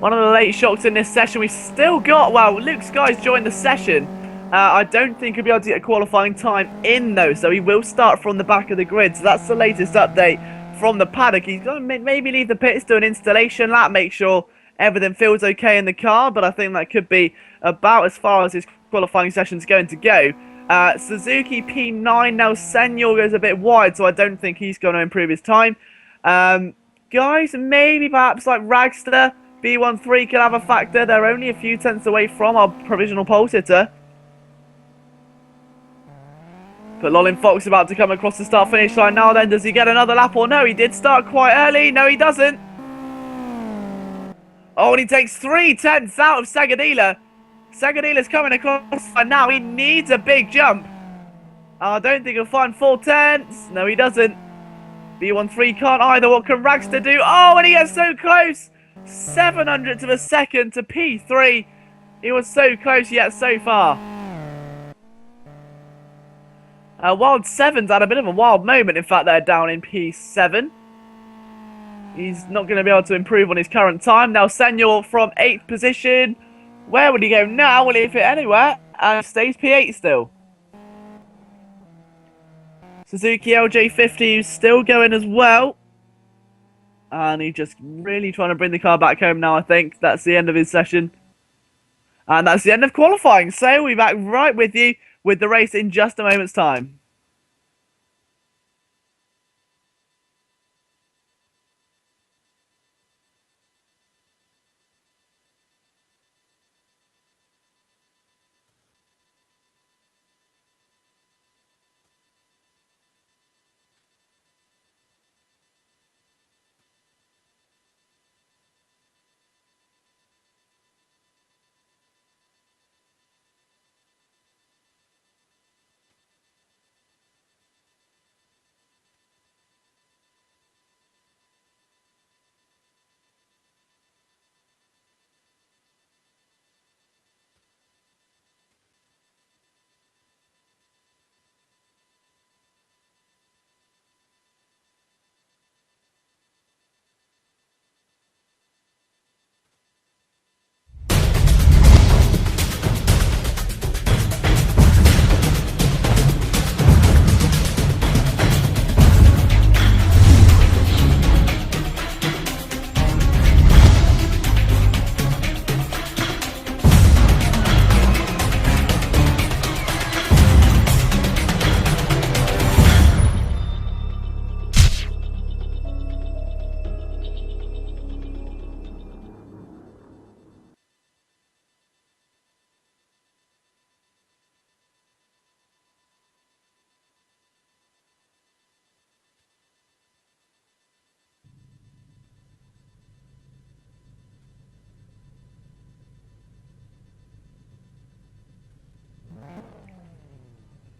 one of the late shocks in this session. We've still got, well, Luke Sky's joined the session. I don't think he'll be able to get a qualifying time in though, so he will start from the back of the grid. So that's the latest update from the paddock. He's going to maybe leave the pits, do an installation lap, make sure everything feels okay in the car, but I think that could be about as far as his qualifying session's going to go. Suzuki P9, now Senor goes a bit wide, so I don't think he's going to improve his time. Guys, maybe perhaps like Ragster, B13 could have a factor. They're only a few tenths away from our provisional pole sitter. But Lolin Fox is about to come across the start-finish line now then. Does he get another lap or no? He did start quite early. No, he doesn't. Oh, and he takes 3 tenths out of Segadila. Segadila's coming across and now he needs a big jump. I don't think he'll find 4 tenths. No, he doesn't. B13 can't either. What can Ragster do? Oh, and he gets so close. 700th of a second to P3. He was so close yet so far. Wild 7's had a bit of a wild moment. In fact, they're down in P7. He's not going to be able to improve on his current time. Now, Senor from 8th position. Where would he go now? Will he fit anywhere? And stays P8 still. Suzuki LJ50 is still going as well. And he's just really trying to bring the car back home now, I think. That's the end of his session. And that's the end of qualifying. So we'll be back right with you with the race in just a moment's time.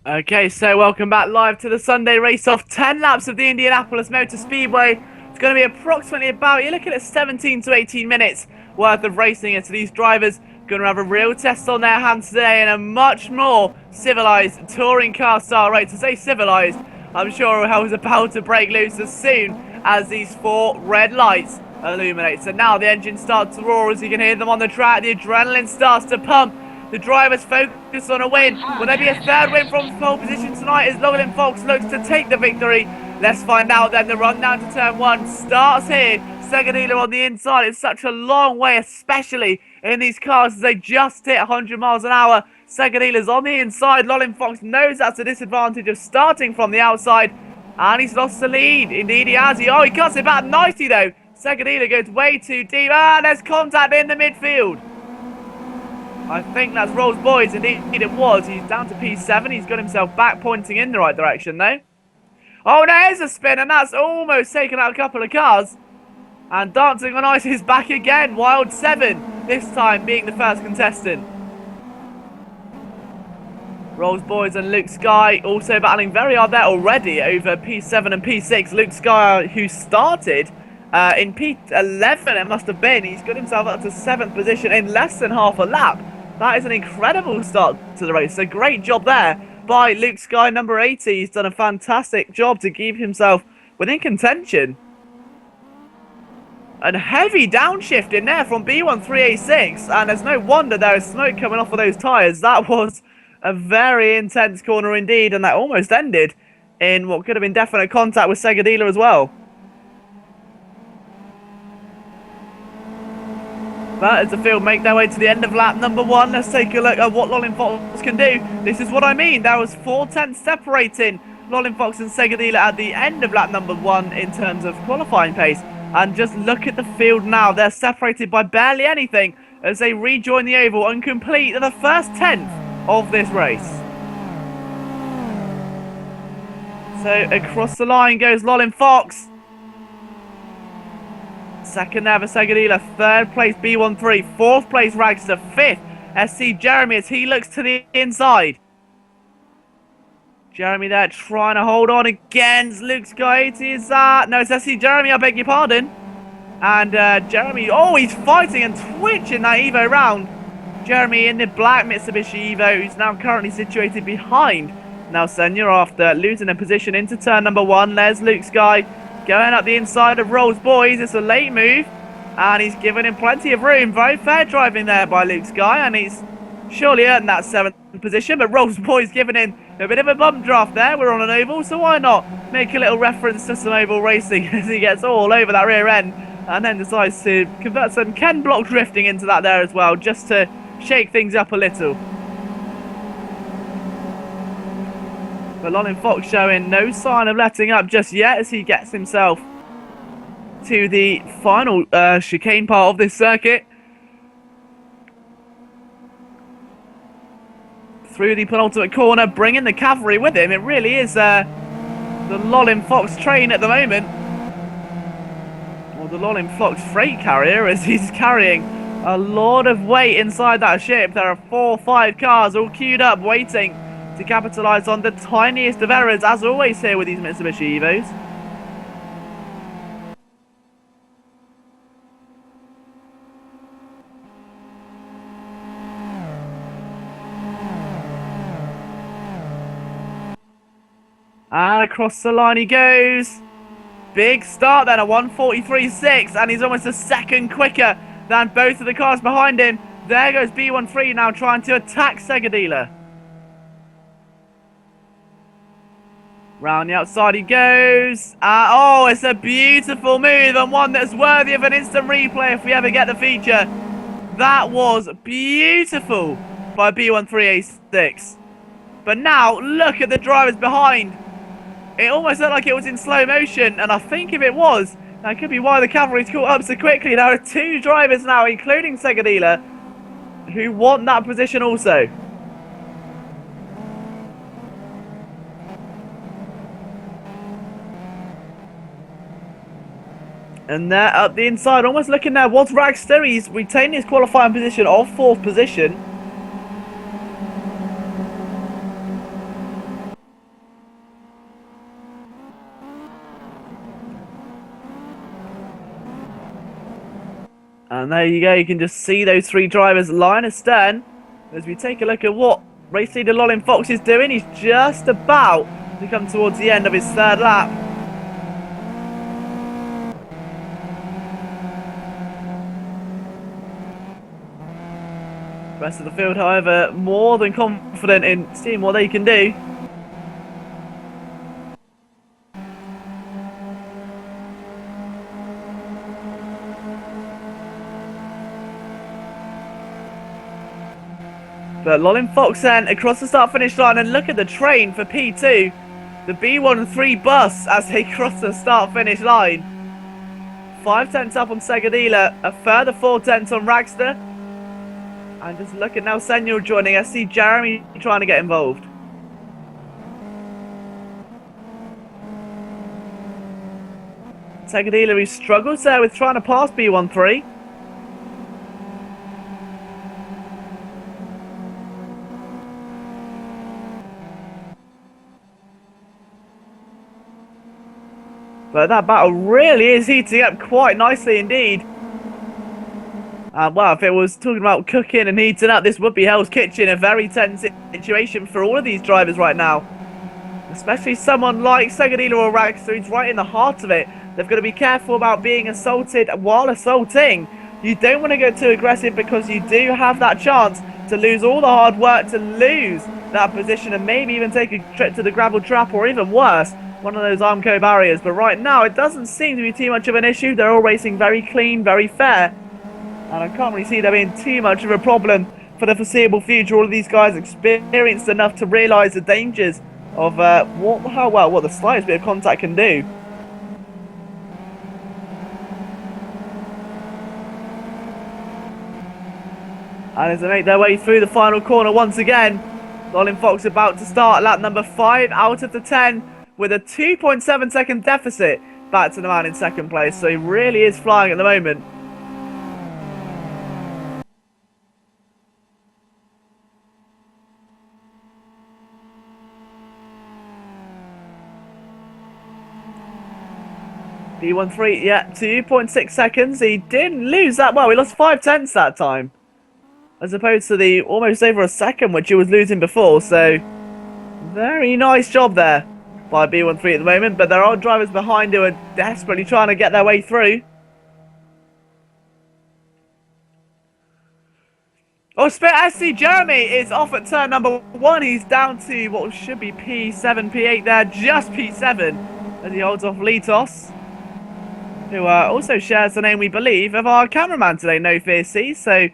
Okay, so welcome back live to the Sunday race-off. 10 laps of the Indianapolis Motor Speedway. It's going to be approximately about, you're looking at 17 to 18 minutes worth of racing. And so these drivers going to have a real test on their hands today in a much more civilized touring car style race. To say civilized, I'm sure hell is about to break loose as soon as these 4 red lights illuminate. So now the engine starts to roar as you can hear them on the track. The adrenaline starts to pump. The drivers focus on a win. Will there be a third win from pole position tonight as Liam Fox looks to take the victory? Let's find out then. The run down to turn 1 starts here. Segedila on the inside. It's such a long way, especially in these cars as they just hit 100 miles an hour. Segedila's on the inside. Liam Fox knows that's a disadvantage of starting from the outside. And he's lost the lead. Indeed he has. He cuts it back nicely though. Segedila goes way too deep. And there's contact in the midfield. I think that's Rolls Boys, indeed it was. He's down to P7. He's got himself back, pointing in the right direction, though. Oh, there's a spin, and that's almost taken out a couple of cars. And Dancing on Ice is back again. Wild 7, this time being the first contestant. Rolls Boys and Luke Sky also battling very hard there already over P7 and P6. Luke Sky, who started in P11, it must have been. He's got himself up to 7th position in less than half a lap. That is an incredible start to the race. A great job there by Luke Sky, number 80. He's done a fantastic job to keep himself within contention. And heavy downshift in there from B13A6. And there's no wonder there is smoke coming off of those tyres. That was a very intense corner indeed. And that almost ended in what could have been definite contact with Segedila as well. But as the field make their way to the end of lap number 1, let's take a look at what Liam Fox can do. This is what I mean. There was 4 tenths separating Liam Fox and Segedila at the end of lap number 1 in terms of qualifying pace. And just look at the field now. They're separated by barely anything as they rejoin the oval and complete the first 10th of this race. So across the line goes Liam Fox. Second there for Segedila, 3rd place B13, 4th place Ragster, 5th SC Jeremy as he looks to the inside. Jeremy there trying to hold on against Luke Sky 80, is that? No, it's SC Jeremy, I beg your pardon. And Jeremy, oh, he's fighting and twitching that Evo round. Jeremy in the black Mitsubishi Evo, who's now currently situated behind Nelson. You're after losing a position into turn number 1. There's Luke Sky. Going up the inside of Rolls Boys. It's a late move. And he's given him plenty of room. Very fair driving there by Luke Sky. And he's surely earned that 7th position. But Rolls Boys giving him a bit of a bump draft there. We're on an oval. So why not make a little reference to some oval racing as he gets all over that rear end. And then decides to convert some Ken block drifting into that there as well. Just to shake things up a little. But Liam Fox showing no sign of letting up just yet as he gets himself to the final chicane part of this circuit. Through the penultimate corner, bringing the cavalry with him. It really is the Liam Fox train at the moment. Or the Liam Fox freight carrier, as he's carrying a lot of weight inside that ship. There are 4 or 5 cars all queued up waiting to capitalise on the tiniest of errors, as always here with these Mitsubishi Evos. And across the line he goes. Big start then, a 1:43.6, and he's almost a second quicker than both of the cars behind him. There goes B13 now trying to attack Segedila. Round the outside he goes. Oh, it's a beautiful move and one that's worthy of an instant replay if we ever get the feature. That was beautiful by B13A6. But now, look at the drivers behind. It almost looked like it was in slow motion, and I think if it was, that could be why the cavalry's caught up so quickly. There are 2 drivers now, including Segedila, who want that position also. And there up the inside, almost looking there, was Ragster. He's retained his qualifying position of 4th position. And there you go, you can just see those three drivers line astern. As we take a look at what race leader Liam Fox is doing, he's just about to come towards the end of his third lap. The rest of the field, however, more than confident in seeing what they can do. But Liam Fox then across the start-finish line, and look at the train for P2. The B13 bus as they cross the start-finish line. 5 tenths up on Segadila, a further 4 tenths on Raxter. And just look at now Senor joining. I see Jeremy trying to get involved. Segadila, who struggles there with trying to pass B13. But that battle really is heating up quite nicely indeed. Well, if it was talking about cooking and heating up, this would be Hell's Kitchen. A very tense situation for all of these drivers right now. Especially someone like Segadila or Raxter, who's right in the heart of it. They've got to be careful about being assaulted while assaulting. You don't want to go too aggressive because you do have that chance to lose all the hard work, to lose that position and maybe even take a trip to the gravel trap, or even worse, one of those Armco barriers. But right now it doesn't seem to be too much of an issue. They're all racing very clean, very fair, and I can't really see there being too much of a problem for the foreseeable future. All of these guys experienced enough to realise the dangers of what the slightest bit of contact can do. And as they make their way through the final corner once again, Liam Fox about to start lap number 5 out of the 10 with a 2.7 second deficit back to the man in second place. So he really is flying at the moment. B13, yeah, 2.6 seconds. He didn't lose that well. He lost 5 tenths that time, as opposed to the almost over a second which he was losing before. So very nice job there by B13 at the moment. But there are drivers behind who are desperately trying to get their way through. Oh, I see Jeremy is off at turn number 1. He's down to what should be P7, P8 there, just P7, as he holds off Litos, who also shares the name, we believe, of our cameraman today, No Fear C. So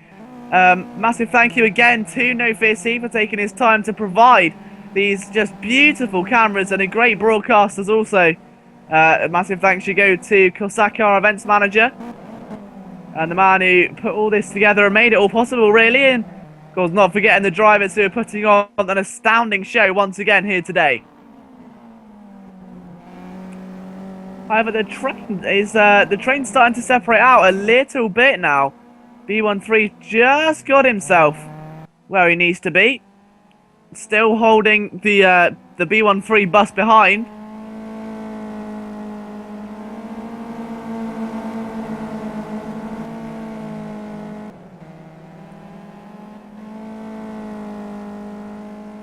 massive thank you again to No Fear C for taking his time to provide these just beautiful cameras and a great broadcasters also. A massive thanks should go to Kosaka, our events manager, and the man who put all this together and made it all possible, really. And of course, not forgetting the drivers who are putting on an astounding show once again here today. However, the train's starting to separate out a little bit now. B13 just got himself where he needs to be. Still holding the B13 bus behind.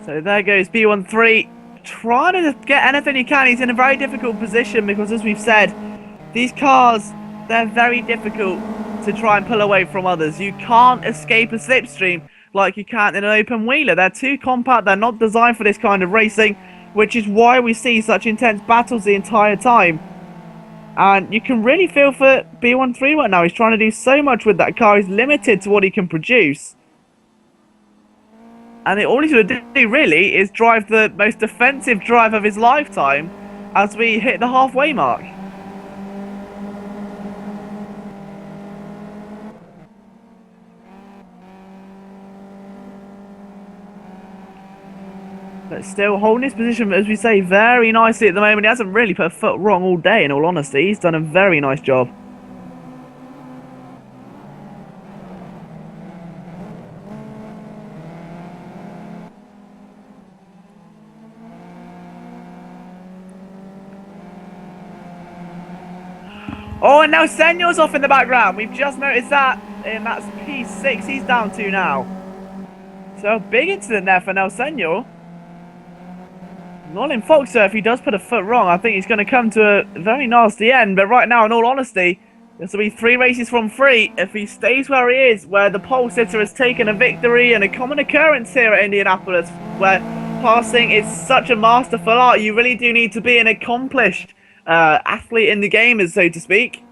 So there goes B13. Trying to get anything he can. He's in a very difficult position because, as we've said, these cars, they're very difficult to try and pull away from others. You can't escape a slipstream like you can in an open wheeler. They're too compact. They're not designed for this kind of racing, which is why we see such intense battles the entire time. And you can really feel for B13 right now. He's trying to do so much with that car. He's limited to what he can produce. And all he's going to do, really, is drive the most defensive drive of his lifetime as we hit the halfway mark. But still holding his position, as we say, very nicely at the moment. He hasn't really put a foot wrong all day, in all honesty. He's done a very nice job. Oh, and now Senyor's off in the background. We've just noticed that. And that's P6 he's down to now. So, big incident there for Nel Senor. Nolan Fox, if he does put a foot wrong, I think he's going to come to a very nasty end. But right now, in all honesty, this will be 3 races from 3. If he stays where he is, where the pole sitter has taken a victory, and a common occurrence here at Indianapolis, where passing is such a masterful art, you really do need to be an accomplished athlete in the game, so to speak.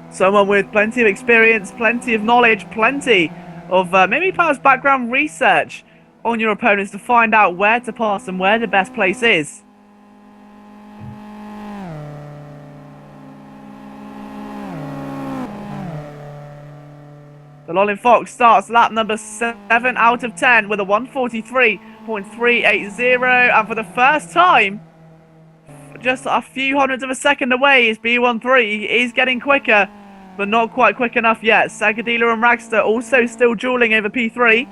Someone with plenty of experience, plenty of knowledge, plenty of maybe perhaps background research on your opponents to find out where to pass and where the best place is. The Lolling Fox starts lap number 7 out of 10 with a 143.380, and for the first time, just a few hundredths of a second away is B13. He is getting quicker, but not quite quick enough yet. Sagadila and Ragster also still dueling over P3.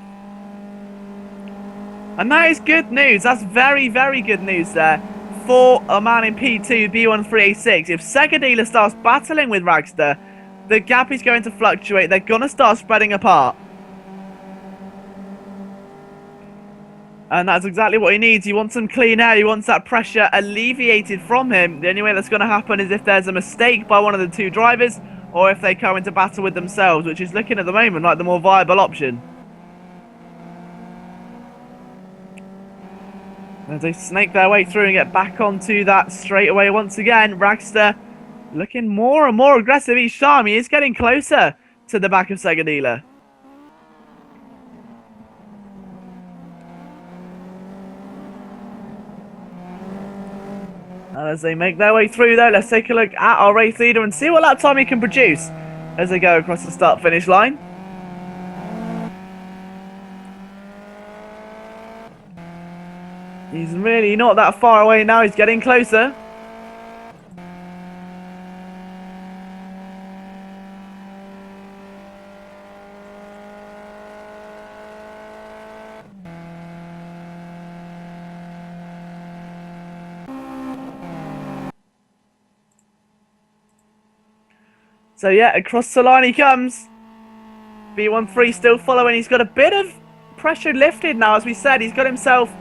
And that is good news. That's very, very good news there for a man in P2, B13A6. If Sagadila starts battling with Ragster, the gap is going to fluctuate. They're going to start spreading apart. And that's exactly what he needs. He wants some clean air. He wants that pressure alleviated from him. The only way that's going to happen is if there's a mistake by one of the 2 drivers, or if they come into battle with themselves, which is looking at the moment like the more viable option. As they snake their way through and get back onto that straightaway once again, Ragster looking more and more aggressive each time. He is getting closer to the back of Sagadila. And as they make their way through though, let's take a look at our race leader and see what lap time he can produce as they go across the start-finish line. He's really not that far away now, he's getting closer. So yeah, across the line he comes. B13 still following. He's got a bit of pressure lifted now, as we said. He's got himself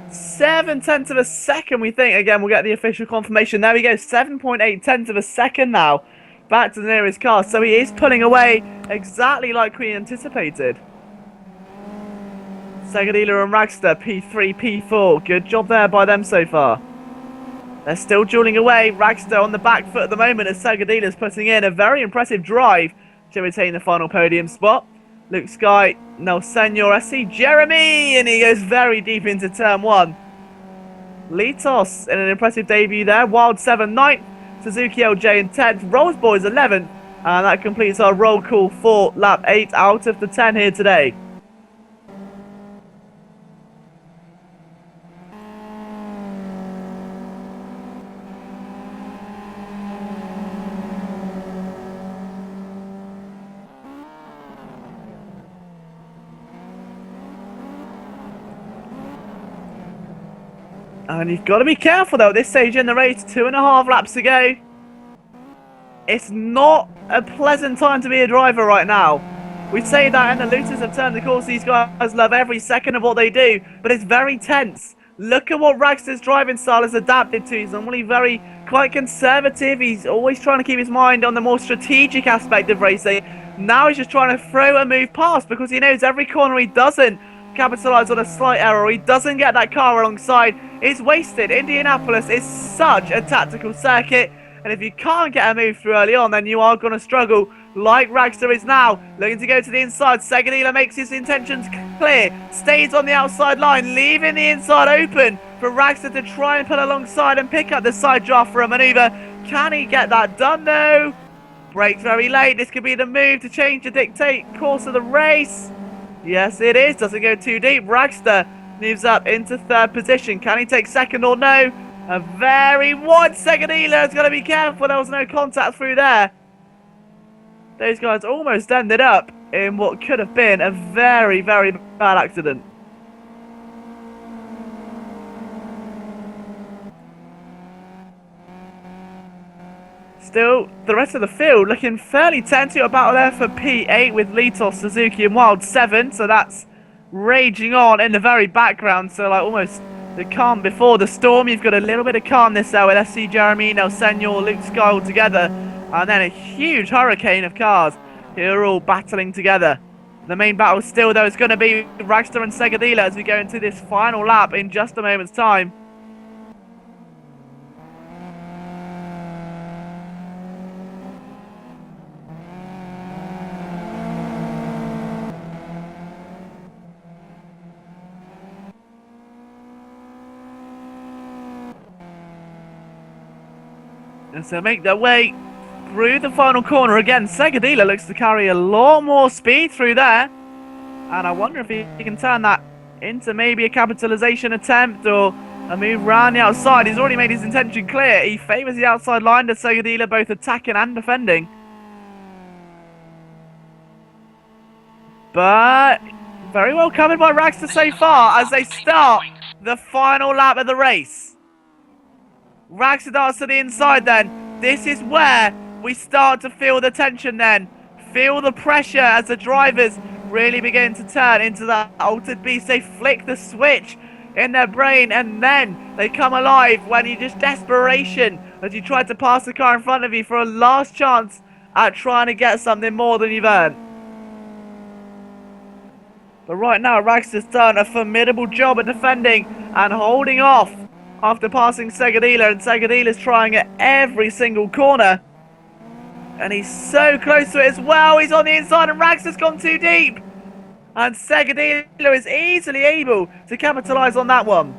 7/10 of a second, we think. Again, we'll get the official confirmation. There we go, 7.8 of a second now. Back to the nearest car. So he is pulling away exactly like we anticipated. Sagadila and Ragster, P3, P4. Good job there by them so far. They're still dueling away. Ragster on the back foot at the moment as Sagadila's putting in a very impressive drive to retain the final podium spot. Luke Sky, Nel Senor, SC Jeremy, and he goes very deep into turn 1. Litos in an impressive debut there. Wild 7 9th, Suzuki LJ in 10th, Rolls Boys 11th, and that completes our roll call for lap 8 out of the 10 here today. And you've got to be careful though at this stage in the race, 2.5 laps to go. It's not a pleasant time to be a driver right now. We say that and the Looters have turned the course. These guys love every second of what they do, but it's very tense. Look at what Ragster's driving style has adapted to. He's normally quite conservative. He's always trying to keep his mind on the more strategic aspect of racing. Now he's just trying to throw and move past because he knows every corner he doesn't capitalise on a slight error, he doesn't get that car alongside, it's wasted. Indianapolis is such a tactical circuit, and if you can't get a move through early on, then you are going to struggle like Ragster is now. Looking to go to the inside. Sagadila makes his intentions clear, stays on the outside line, leaving the inside open for Ragster to try and pull alongside and pick up the side draft for a manoeuvre. Can he get that done though? Brakes very late. This could be the move to change the dictate course of the race. Yes, it is. Doesn't go too deep. Ragster moves up into 3rd position. Can he take 2nd or no? A very wide Sagadila has got to be careful. There was no contact through there. Those guys almost ended up in what could have been a very, very bad accident. still, the rest of the field looking fairly tentative. About there for P8 with Litos, Suzuki and Wild 7. So that's raging on in the very background. So like almost the calm before the storm. You've got a little bit of calmness there with SC Jeremy, El Senor, Luke Sky all together. And then a huge hurricane of cars who are all battling together. The main battle still, though, is going to be Ragster and Segadila as we go into this final lap in just a moment's time. And so make their way through the final corner again. Segadila looks to carry a lot more speed through there. And I wonder if he can turn that into maybe a capitalization attempt or a move around the outside. He's already made his intention clear. He favours the outside line to Segadila, both attacking and defending. But very well covered by Ragster so far as they start the final lap of the race. Ragster darts to the inside then. This is where we start to feel the tension then. Feel the pressure as the drivers really begin to turn into that altered beast. They flick the switch in their brain and then they come alive when you just desperation as you try to pass the car in front of you for a last chance at trying to get something more than you've earned. But right now Ragster's done a formidable job at defending and holding off after passing Segadila, and Segadila's trying at every single corner. And he's so close to it as well. He's on the inside and Ragster's gone too deep. And Segadila is easily able to capitalise on that one.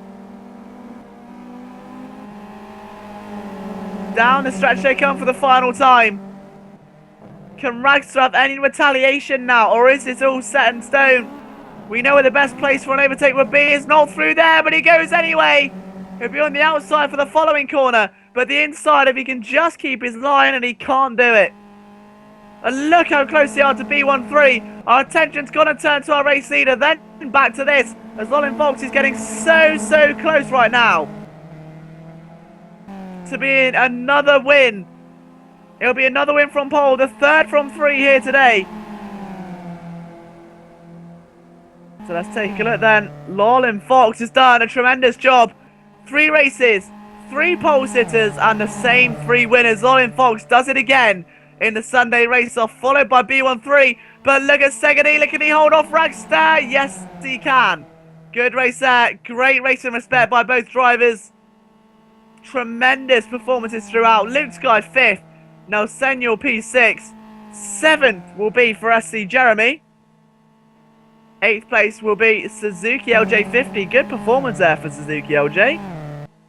Down the stretch they come for the final time. Can Ragster have any retaliation now, or is this all set in stone? We know where the best place for an overtake would be. It's not through there, but he goes anyway. He'll be on the outside for the following corner, but the inside, if he can just keep his line, and he can't do it. And look how close they are to B13. Our attention's got to turn to our race leader, then back to this, as Liam Jenkins is getting so close right now to being another win. It'll be another win from pole, the third from 3 here today. So let's take a look then. Liam Jenkins has done a tremendous job. 3 races, 3 pole sitters, and the same 3 winners. Liam Jenkins does it again in the Sunday race-off, followed by B13. But look at Segadila, can he hold off Ragster? Yes, he can. Good race there. Great racing respect by both drivers. Tremendous performances throughout. Luke Sky 5th, now Senor P6. 7th will be for SC Jeremy. 8th place will be Suzuki LJ50. Good performance there for Suzuki LJ.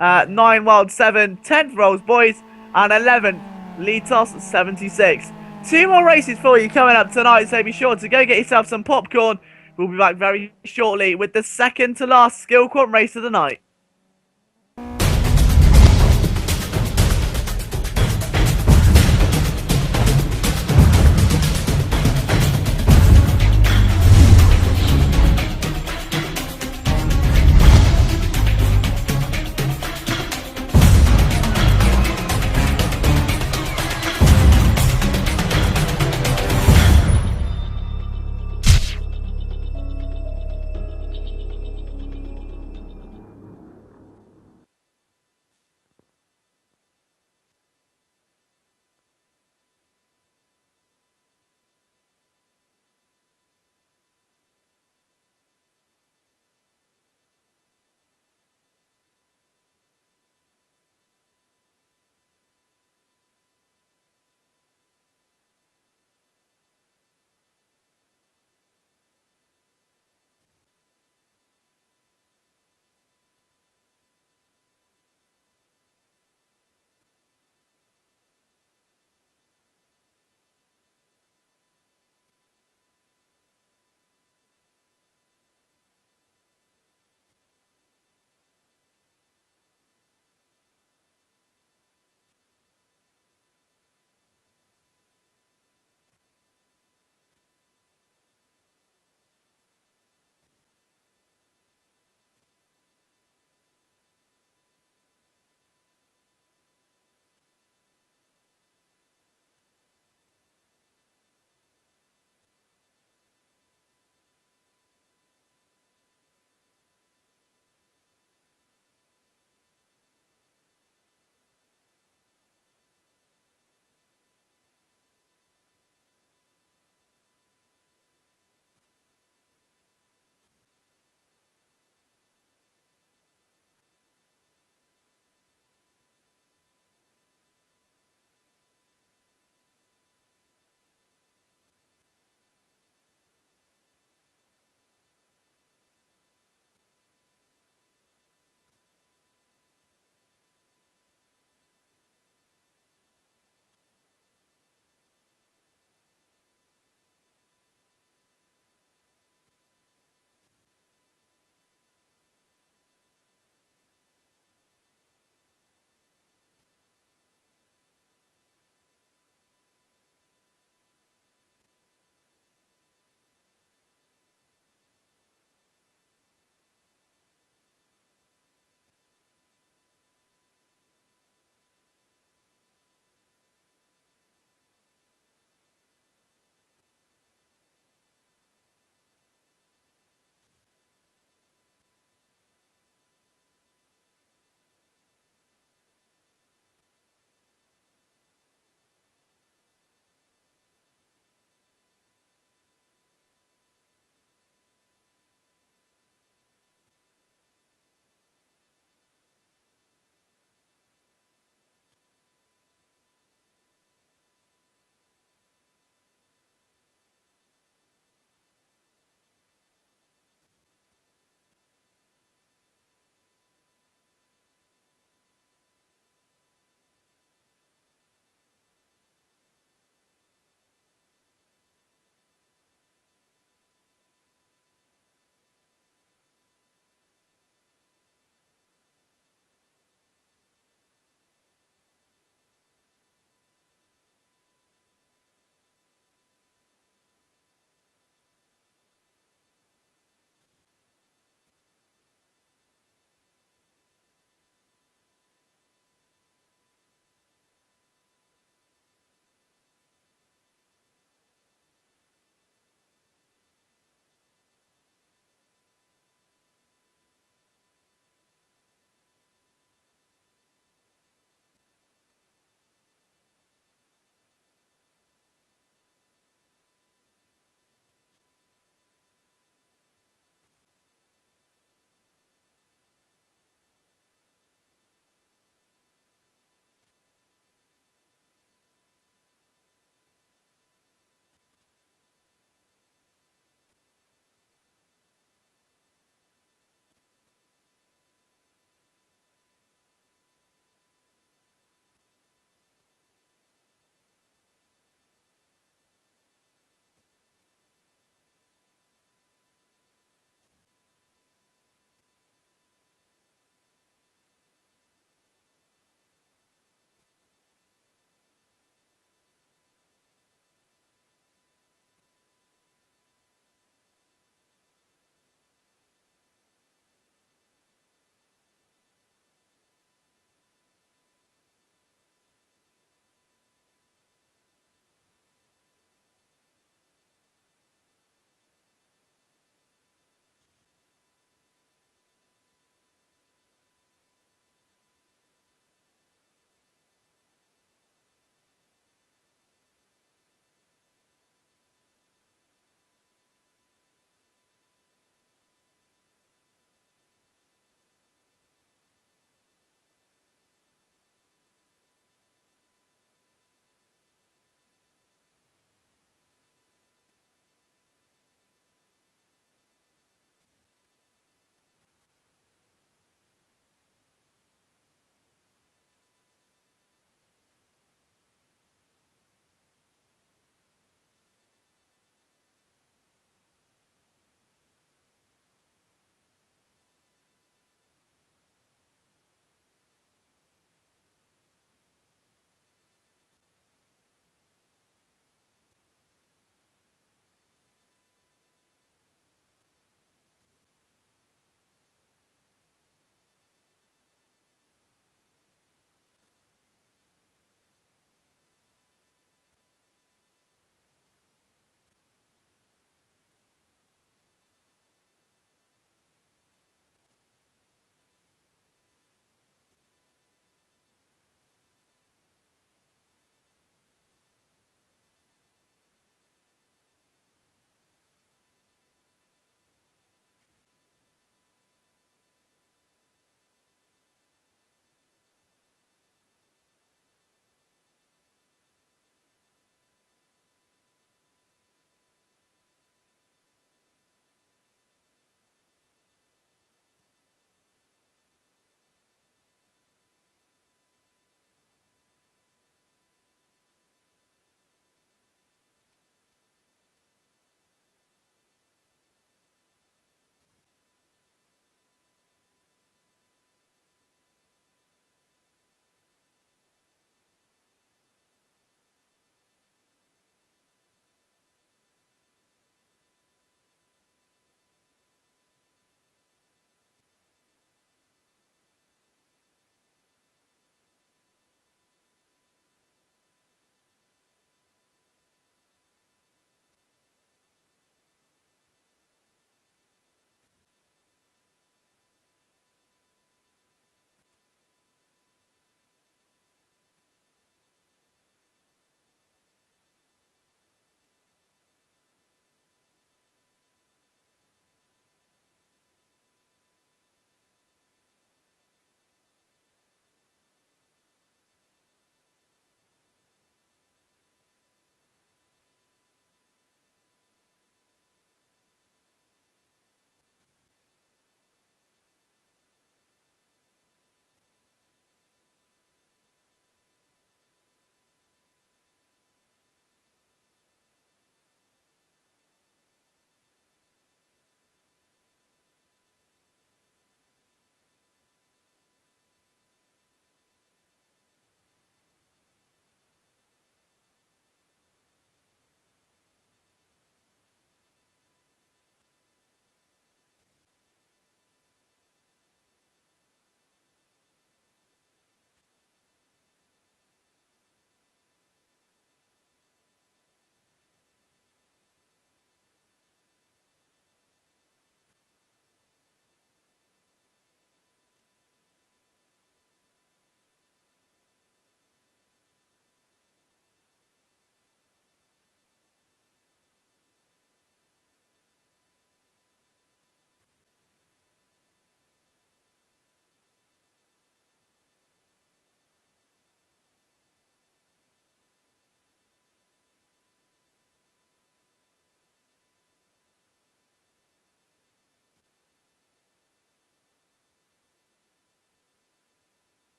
9 Wild 7, 10th Rolls Boys, and 11th Litos 76. 2 more races for you coming up tonight, so be sure to go get yourself some popcorn. We'll be back very shortly with the second to last skill quant race of the night.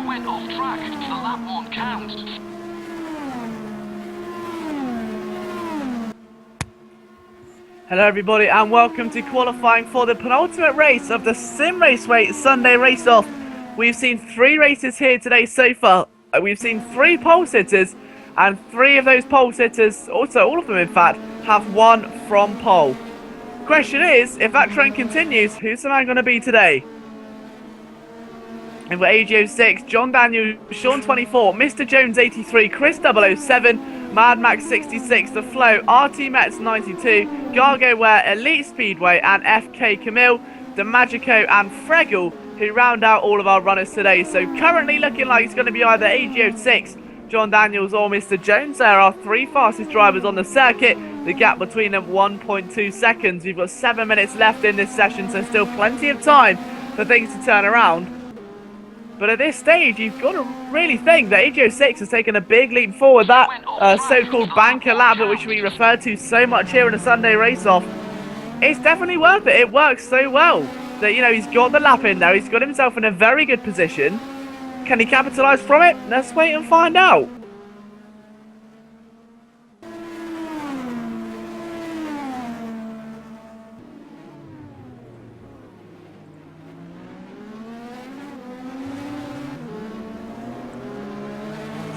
You went off track. The lap won't count. Hello everybody and welcome to qualifying for the penultimate race of the Simraceway Sunday Race-Off. We've seen 3 races here today so far. We've seen 3 pole sitters, and 3 of those pole sitters, also all of them in fact, have won from pole. Question is, if that trend continues, who's the man going to be today? And we're AGO 6, John Daniel, Sean 24, Mr. Jones 83, Chris 007, Mad Max 66, The Flow, RT Mets 92, Gargo Ware, Elite Speedway, and FK Camille, DeMagico, and Fregel, who round out all of our runners today. So currently looking like it's going to be either AGO 6, John Daniels, or Mr. Jones. There are 3 fastest drivers on the circuit. The gap between them 1.2 seconds. We've got 7 minutes left in this session, so still plenty of time for things to turn around. But at this stage, you've got to really think that AGO 6 has taken a big leap forward. That so-called banker lap, which we refer to so much here in the Sunday Race-Off, it's definitely worth it. It works so well that, you know, he's got the lap in there. He's got himself in a very good position. Can he capitalise from it? Let's wait and find out.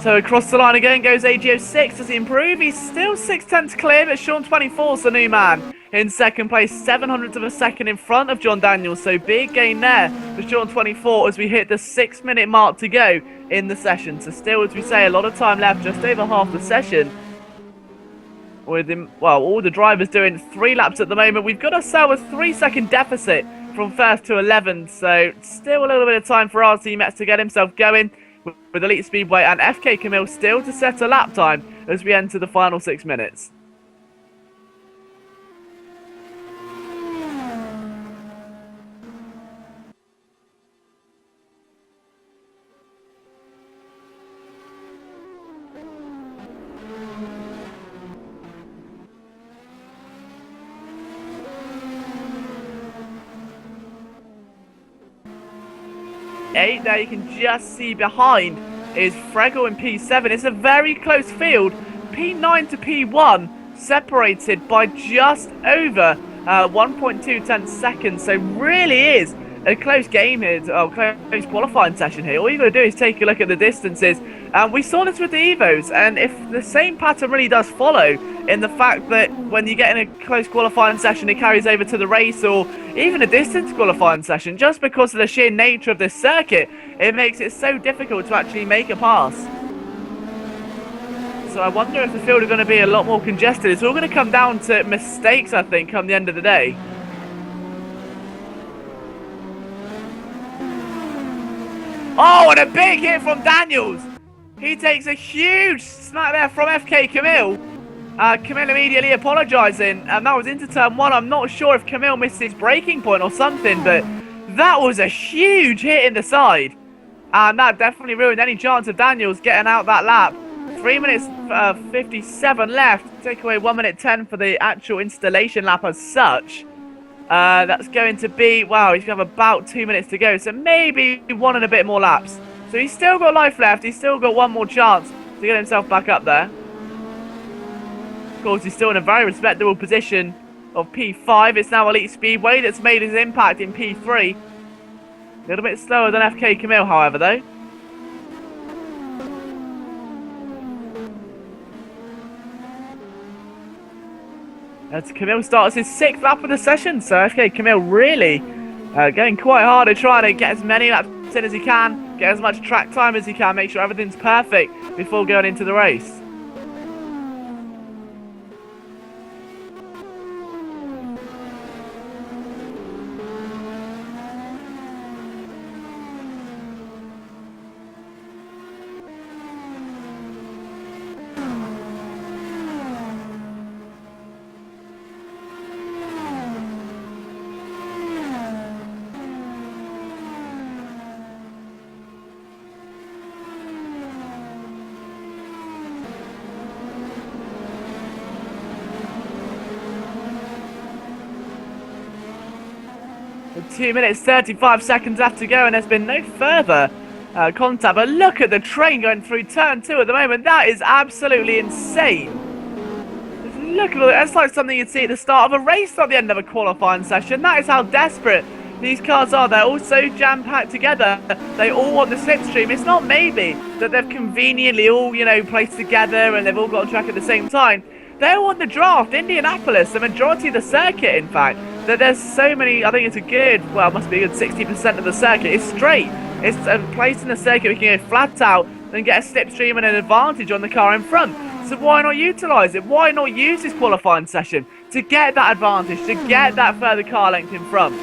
So across the line again goes AGO 6. Does he improve? He's still 6/10 clear, but Sean 24's the new man. In second place, 700th of a second in front of John Daniels. So big gain there for Sean 24 as we hit the 6-minute mark to go in the session. So still, as we say, a lot of time left, just over half the session. With him, well, all the drivers doing 3 laps at the moment. We've got ourselves a 3-second deficit from first to 11th. So still a little bit of time for RT Mets to get himself going, with Elite Speedway and FK Camille still to set a lap time as we enter the final 6 minutes. There you can just see behind is Fregel in P7. It's a very close field. P9 to P1 separated by just over 1.2 seconds. So really is a close game here, close qualifying session here. All you've got to do is take a look at the distances. We saw this with the Evos, and if the same pattern really does follow in the fact that when you get in a close qualifying session, it carries over to the race or even a distance qualifying session, just because of the sheer nature of this circuit, it makes it so difficult to actually make a pass. So I wonder if the field are going to be a lot more congested. It's all going to come down to mistakes, I think, come the end of the day. Oh, and a big hit from Daniels. He takes a huge smack there from FK Camille. Camille immediately apologising, and that was into turn 1. I'm not sure if Camille missed his braking point or something, but that was a huge hit in the side. And that definitely ruined any chance of Daniels getting out that lap. 3 minutes 57 left. Take away 1 minute 10 for the actual installation lap as such. That's going to be, wow, he's going to have about 2 minutes to go. So maybe 1 and a bit more laps. So he's still got life left. He's still got 1 more chance to get himself back up there. Of course, he's still in a very respectable position of P5. It's now Elite Speedway that's made his impact in P3. A little bit slower than FK Camille, however, though. As Camille starts his 6th lap of the session, so FK Camille really going quite hard at trying to get as many laps in as he can, get as much track time as he can, make sure everything's perfect before going into the race. With 2 minutes 35 seconds left to go, and there's been no further contact. But look at the train going through turn 2 at the moment. That is absolutely insane. Just look at it. That's like something you'd see at the start of a race, not at the end of a qualifying session. That is how desperate these cars are. They're all so jam-packed together. They all want the slipstream. It's not maybe that they've conveniently all, placed together and they've all got on track at the same time. They all want the draft. Indianapolis, the majority of the circuit, in fact. That there's so many, I think it's a good, well, it must be a good 60% of the circuit. It's straight. It's a place in the circuit we can go flat out and get a slipstream and an advantage on the car in front. So why not utilise it? Why not use this qualifying session to get that advantage, to get that further car length in front?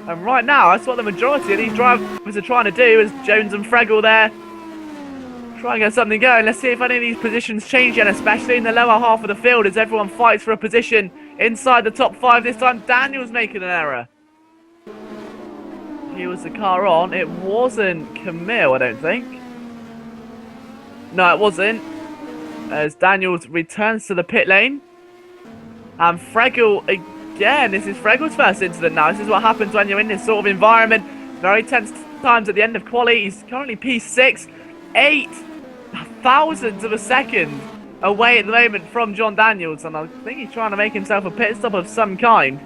And right now, that's what the majority of these drivers are trying to do, is Jones and Fregel there. Try and get something going. Let's see if any of these positions change yet, especially in the lower half of the field as everyone fights for a position inside the top 5. This time, Daniel's making an error. Here was the car on. It wasn't Camille, I don't think. No, it wasn't. As Daniels returns to the pit lane. And Fregel again. This is Fregel's first incident now. This is what happens when you're in this sort of environment. Very tense times at the end of quali. He's currently P6. 8 thousandths of a second away at the moment from John Daniels. And I think he's trying to make himself a pit stop of some kind.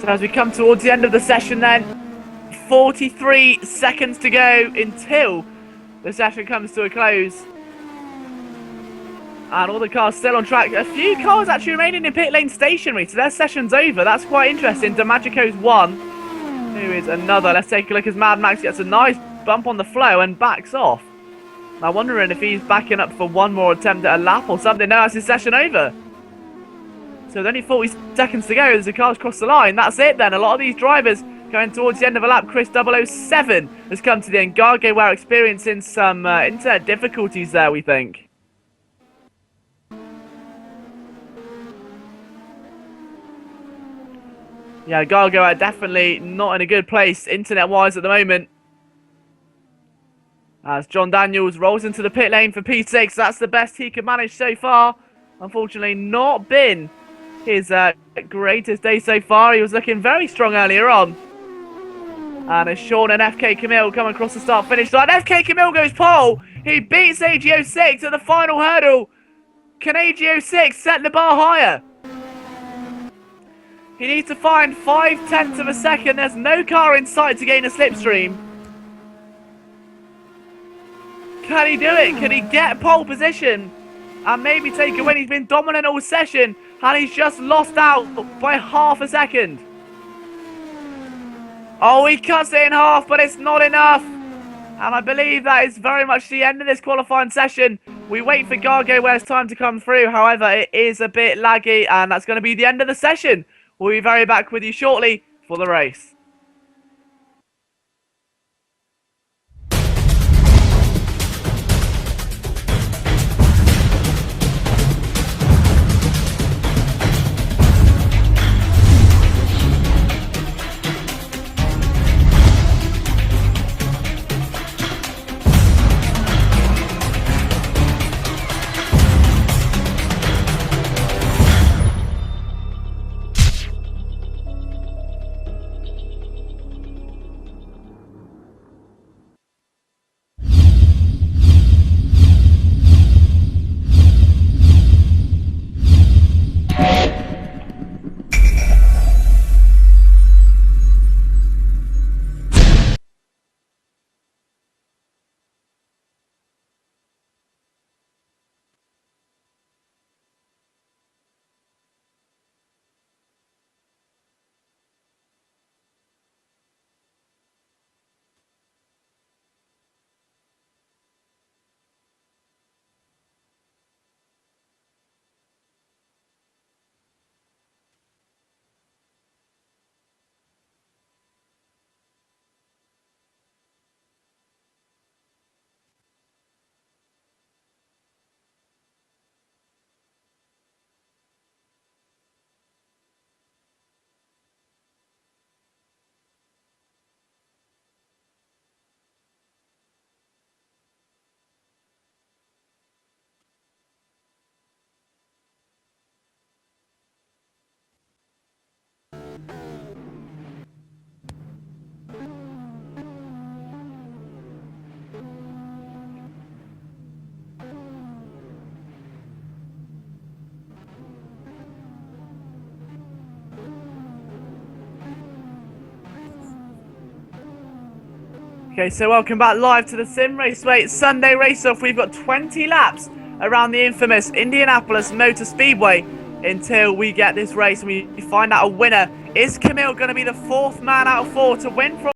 So as we come towards the end of the session then, 43 seconds to go until the session comes to a close. And all the cars still on track. A few cars actually remaining in pit lane stationary, so their session's over. That's quite interesting. DeMagico's one. Who is another? Let's take a look as Mad Max gets a nice bump on the flow and backs off. I'm wondering if he's backing up for one more attempt at a lap or something. No, that's his session over. So there's only 40 seconds to go as the cars cross the line. That's it then. A lot of these drivers going towards the end of a lap. Chris 007 has come to the end. Gargo, we're experiencing some internet difficulties there, we think. Yeah, Gargo are definitely not in a good place internet-wise at the moment. As John Daniels rolls into the pit lane for P6. That's the best he could manage so far. Unfortunately, not been his greatest day so far. He was looking very strong earlier on. And as Sean and FK Camille come across the start-finish line, FK Camille goes pole. He beats AGO6 at the final hurdle. Can AGO6 set the bar higher? He needs to find 0.5 of a second. There's no car in sight to gain a slipstream. Can he do it? Can he get pole position and maybe take a win? He's been dominant all session and he's just lost out by half a second. Oh, he cuts it in half, but it's not enough. And I believe that is very much the end of this qualifying session. We wait for Gargoware's time to come through. However, it is a bit laggy, and that's going to be the end of the session. We'll be very back with you shortly for the race. Okay, so welcome back live to the Simraceway Sunday Race-Off. We've got 20 laps around the infamous Indianapolis Motor Speedway until we get this race and we find out a winner. Is Camille going to be the fourth man out of four to win from